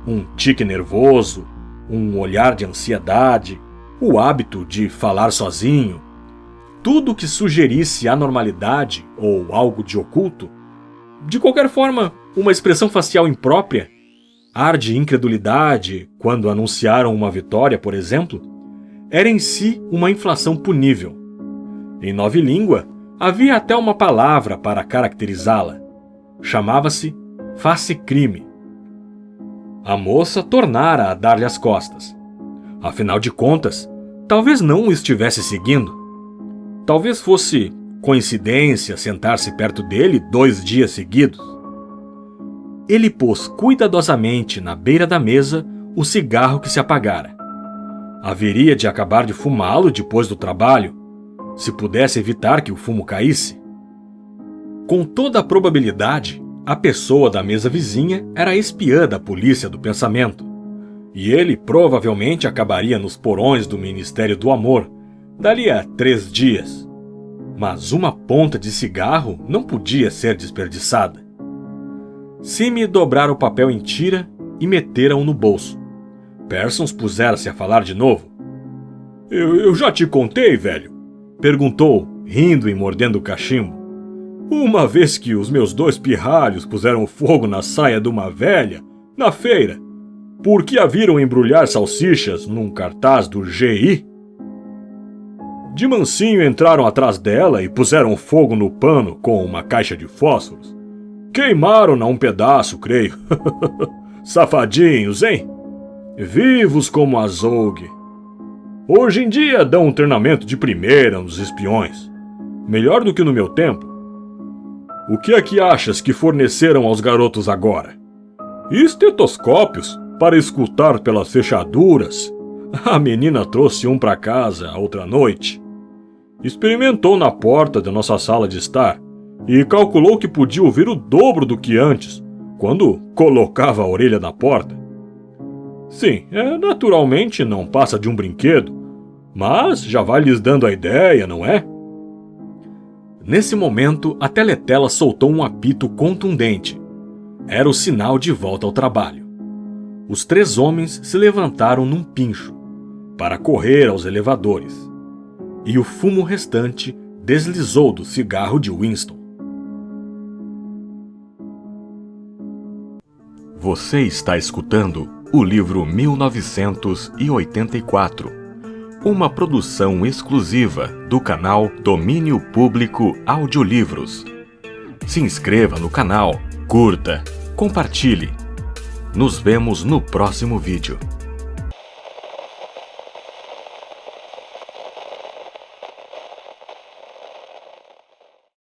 Um tique nervoso, um olhar de ansiedade, o hábito de falar sozinho, tudo que sugerisse anormalidade ou algo de oculto, de qualquer forma, uma expressão facial imprópria, ar de incredulidade quando anunciaram uma vitória, por exemplo, era em si uma inflação punível. Em nova língua, havia até uma palavra para caracterizá-la. Chamava-se face-crime. A moça tornara a dar-lhe as costas. Afinal de contas, talvez não o estivesse seguindo. Talvez fosse coincidência sentar-se perto dele 2 dias seguidos. Ele pôs cuidadosamente na beira da mesa o cigarro que se apagara. Haveria de acabar de fumá-lo depois do trabalho, se pudesse evitar que o fumo caísse. Com toda a probabilidade, a pessoa da mesa vizinha era a espiã da polícia do pensamento, e ele provavelmente acabaria nos porões do Ministério do Amor, dali a 3 dias. Mas uma ponta de cigarro não podia ser desperdiçada. Sime dobrara o papel em tira e metera-o no bolso. Parsons pusera-se a falar de novo. Eu já te contei, velho? Perguntou, rindo e mordendo o cachimbo. Uma vez que os meus 2 pirralhos puseram fogo na saia de uma velha, na feira, porque a viram embrulhar salsichas num cartaz do GI. De mansinho entraram atrás dela e puseram fogo no pano com uma caixa de fósforos. Queimaram-na um pedaço, creio. Safadinhos, hein? Vivos como azougue. Hoje em dia dão um treinamento de primeira nos espiões. Melhor do que no meu tempo. O que é que achas que forneceram aos garotos agora? Estetoscópios para escutar pelas fechaduras. A menina trouxe um para casa a outra noite. Experimentou na porta da nossa sala de estar e calculou que podia ouvir o dobro do que antes, quando colocava a orelha na porta. Sim, naturalmente não passa de um brinquedo, mas já vai lhes dando a ideia, não é? Nesse momento, a teletela soltou um apito contundente. Era o sinal de volta ao trabalho. Os 3 homens se levantaram num pincho, para correr aos elevadores, e o fumo restante deslizou do cigarro de Winston. Você está escutando o livro 1984, uma produção exclusiva do canal Domínio Público Audiolivros. Se inscreva no canal, curta, compartilhe. Nos vemos no próximo vídeo.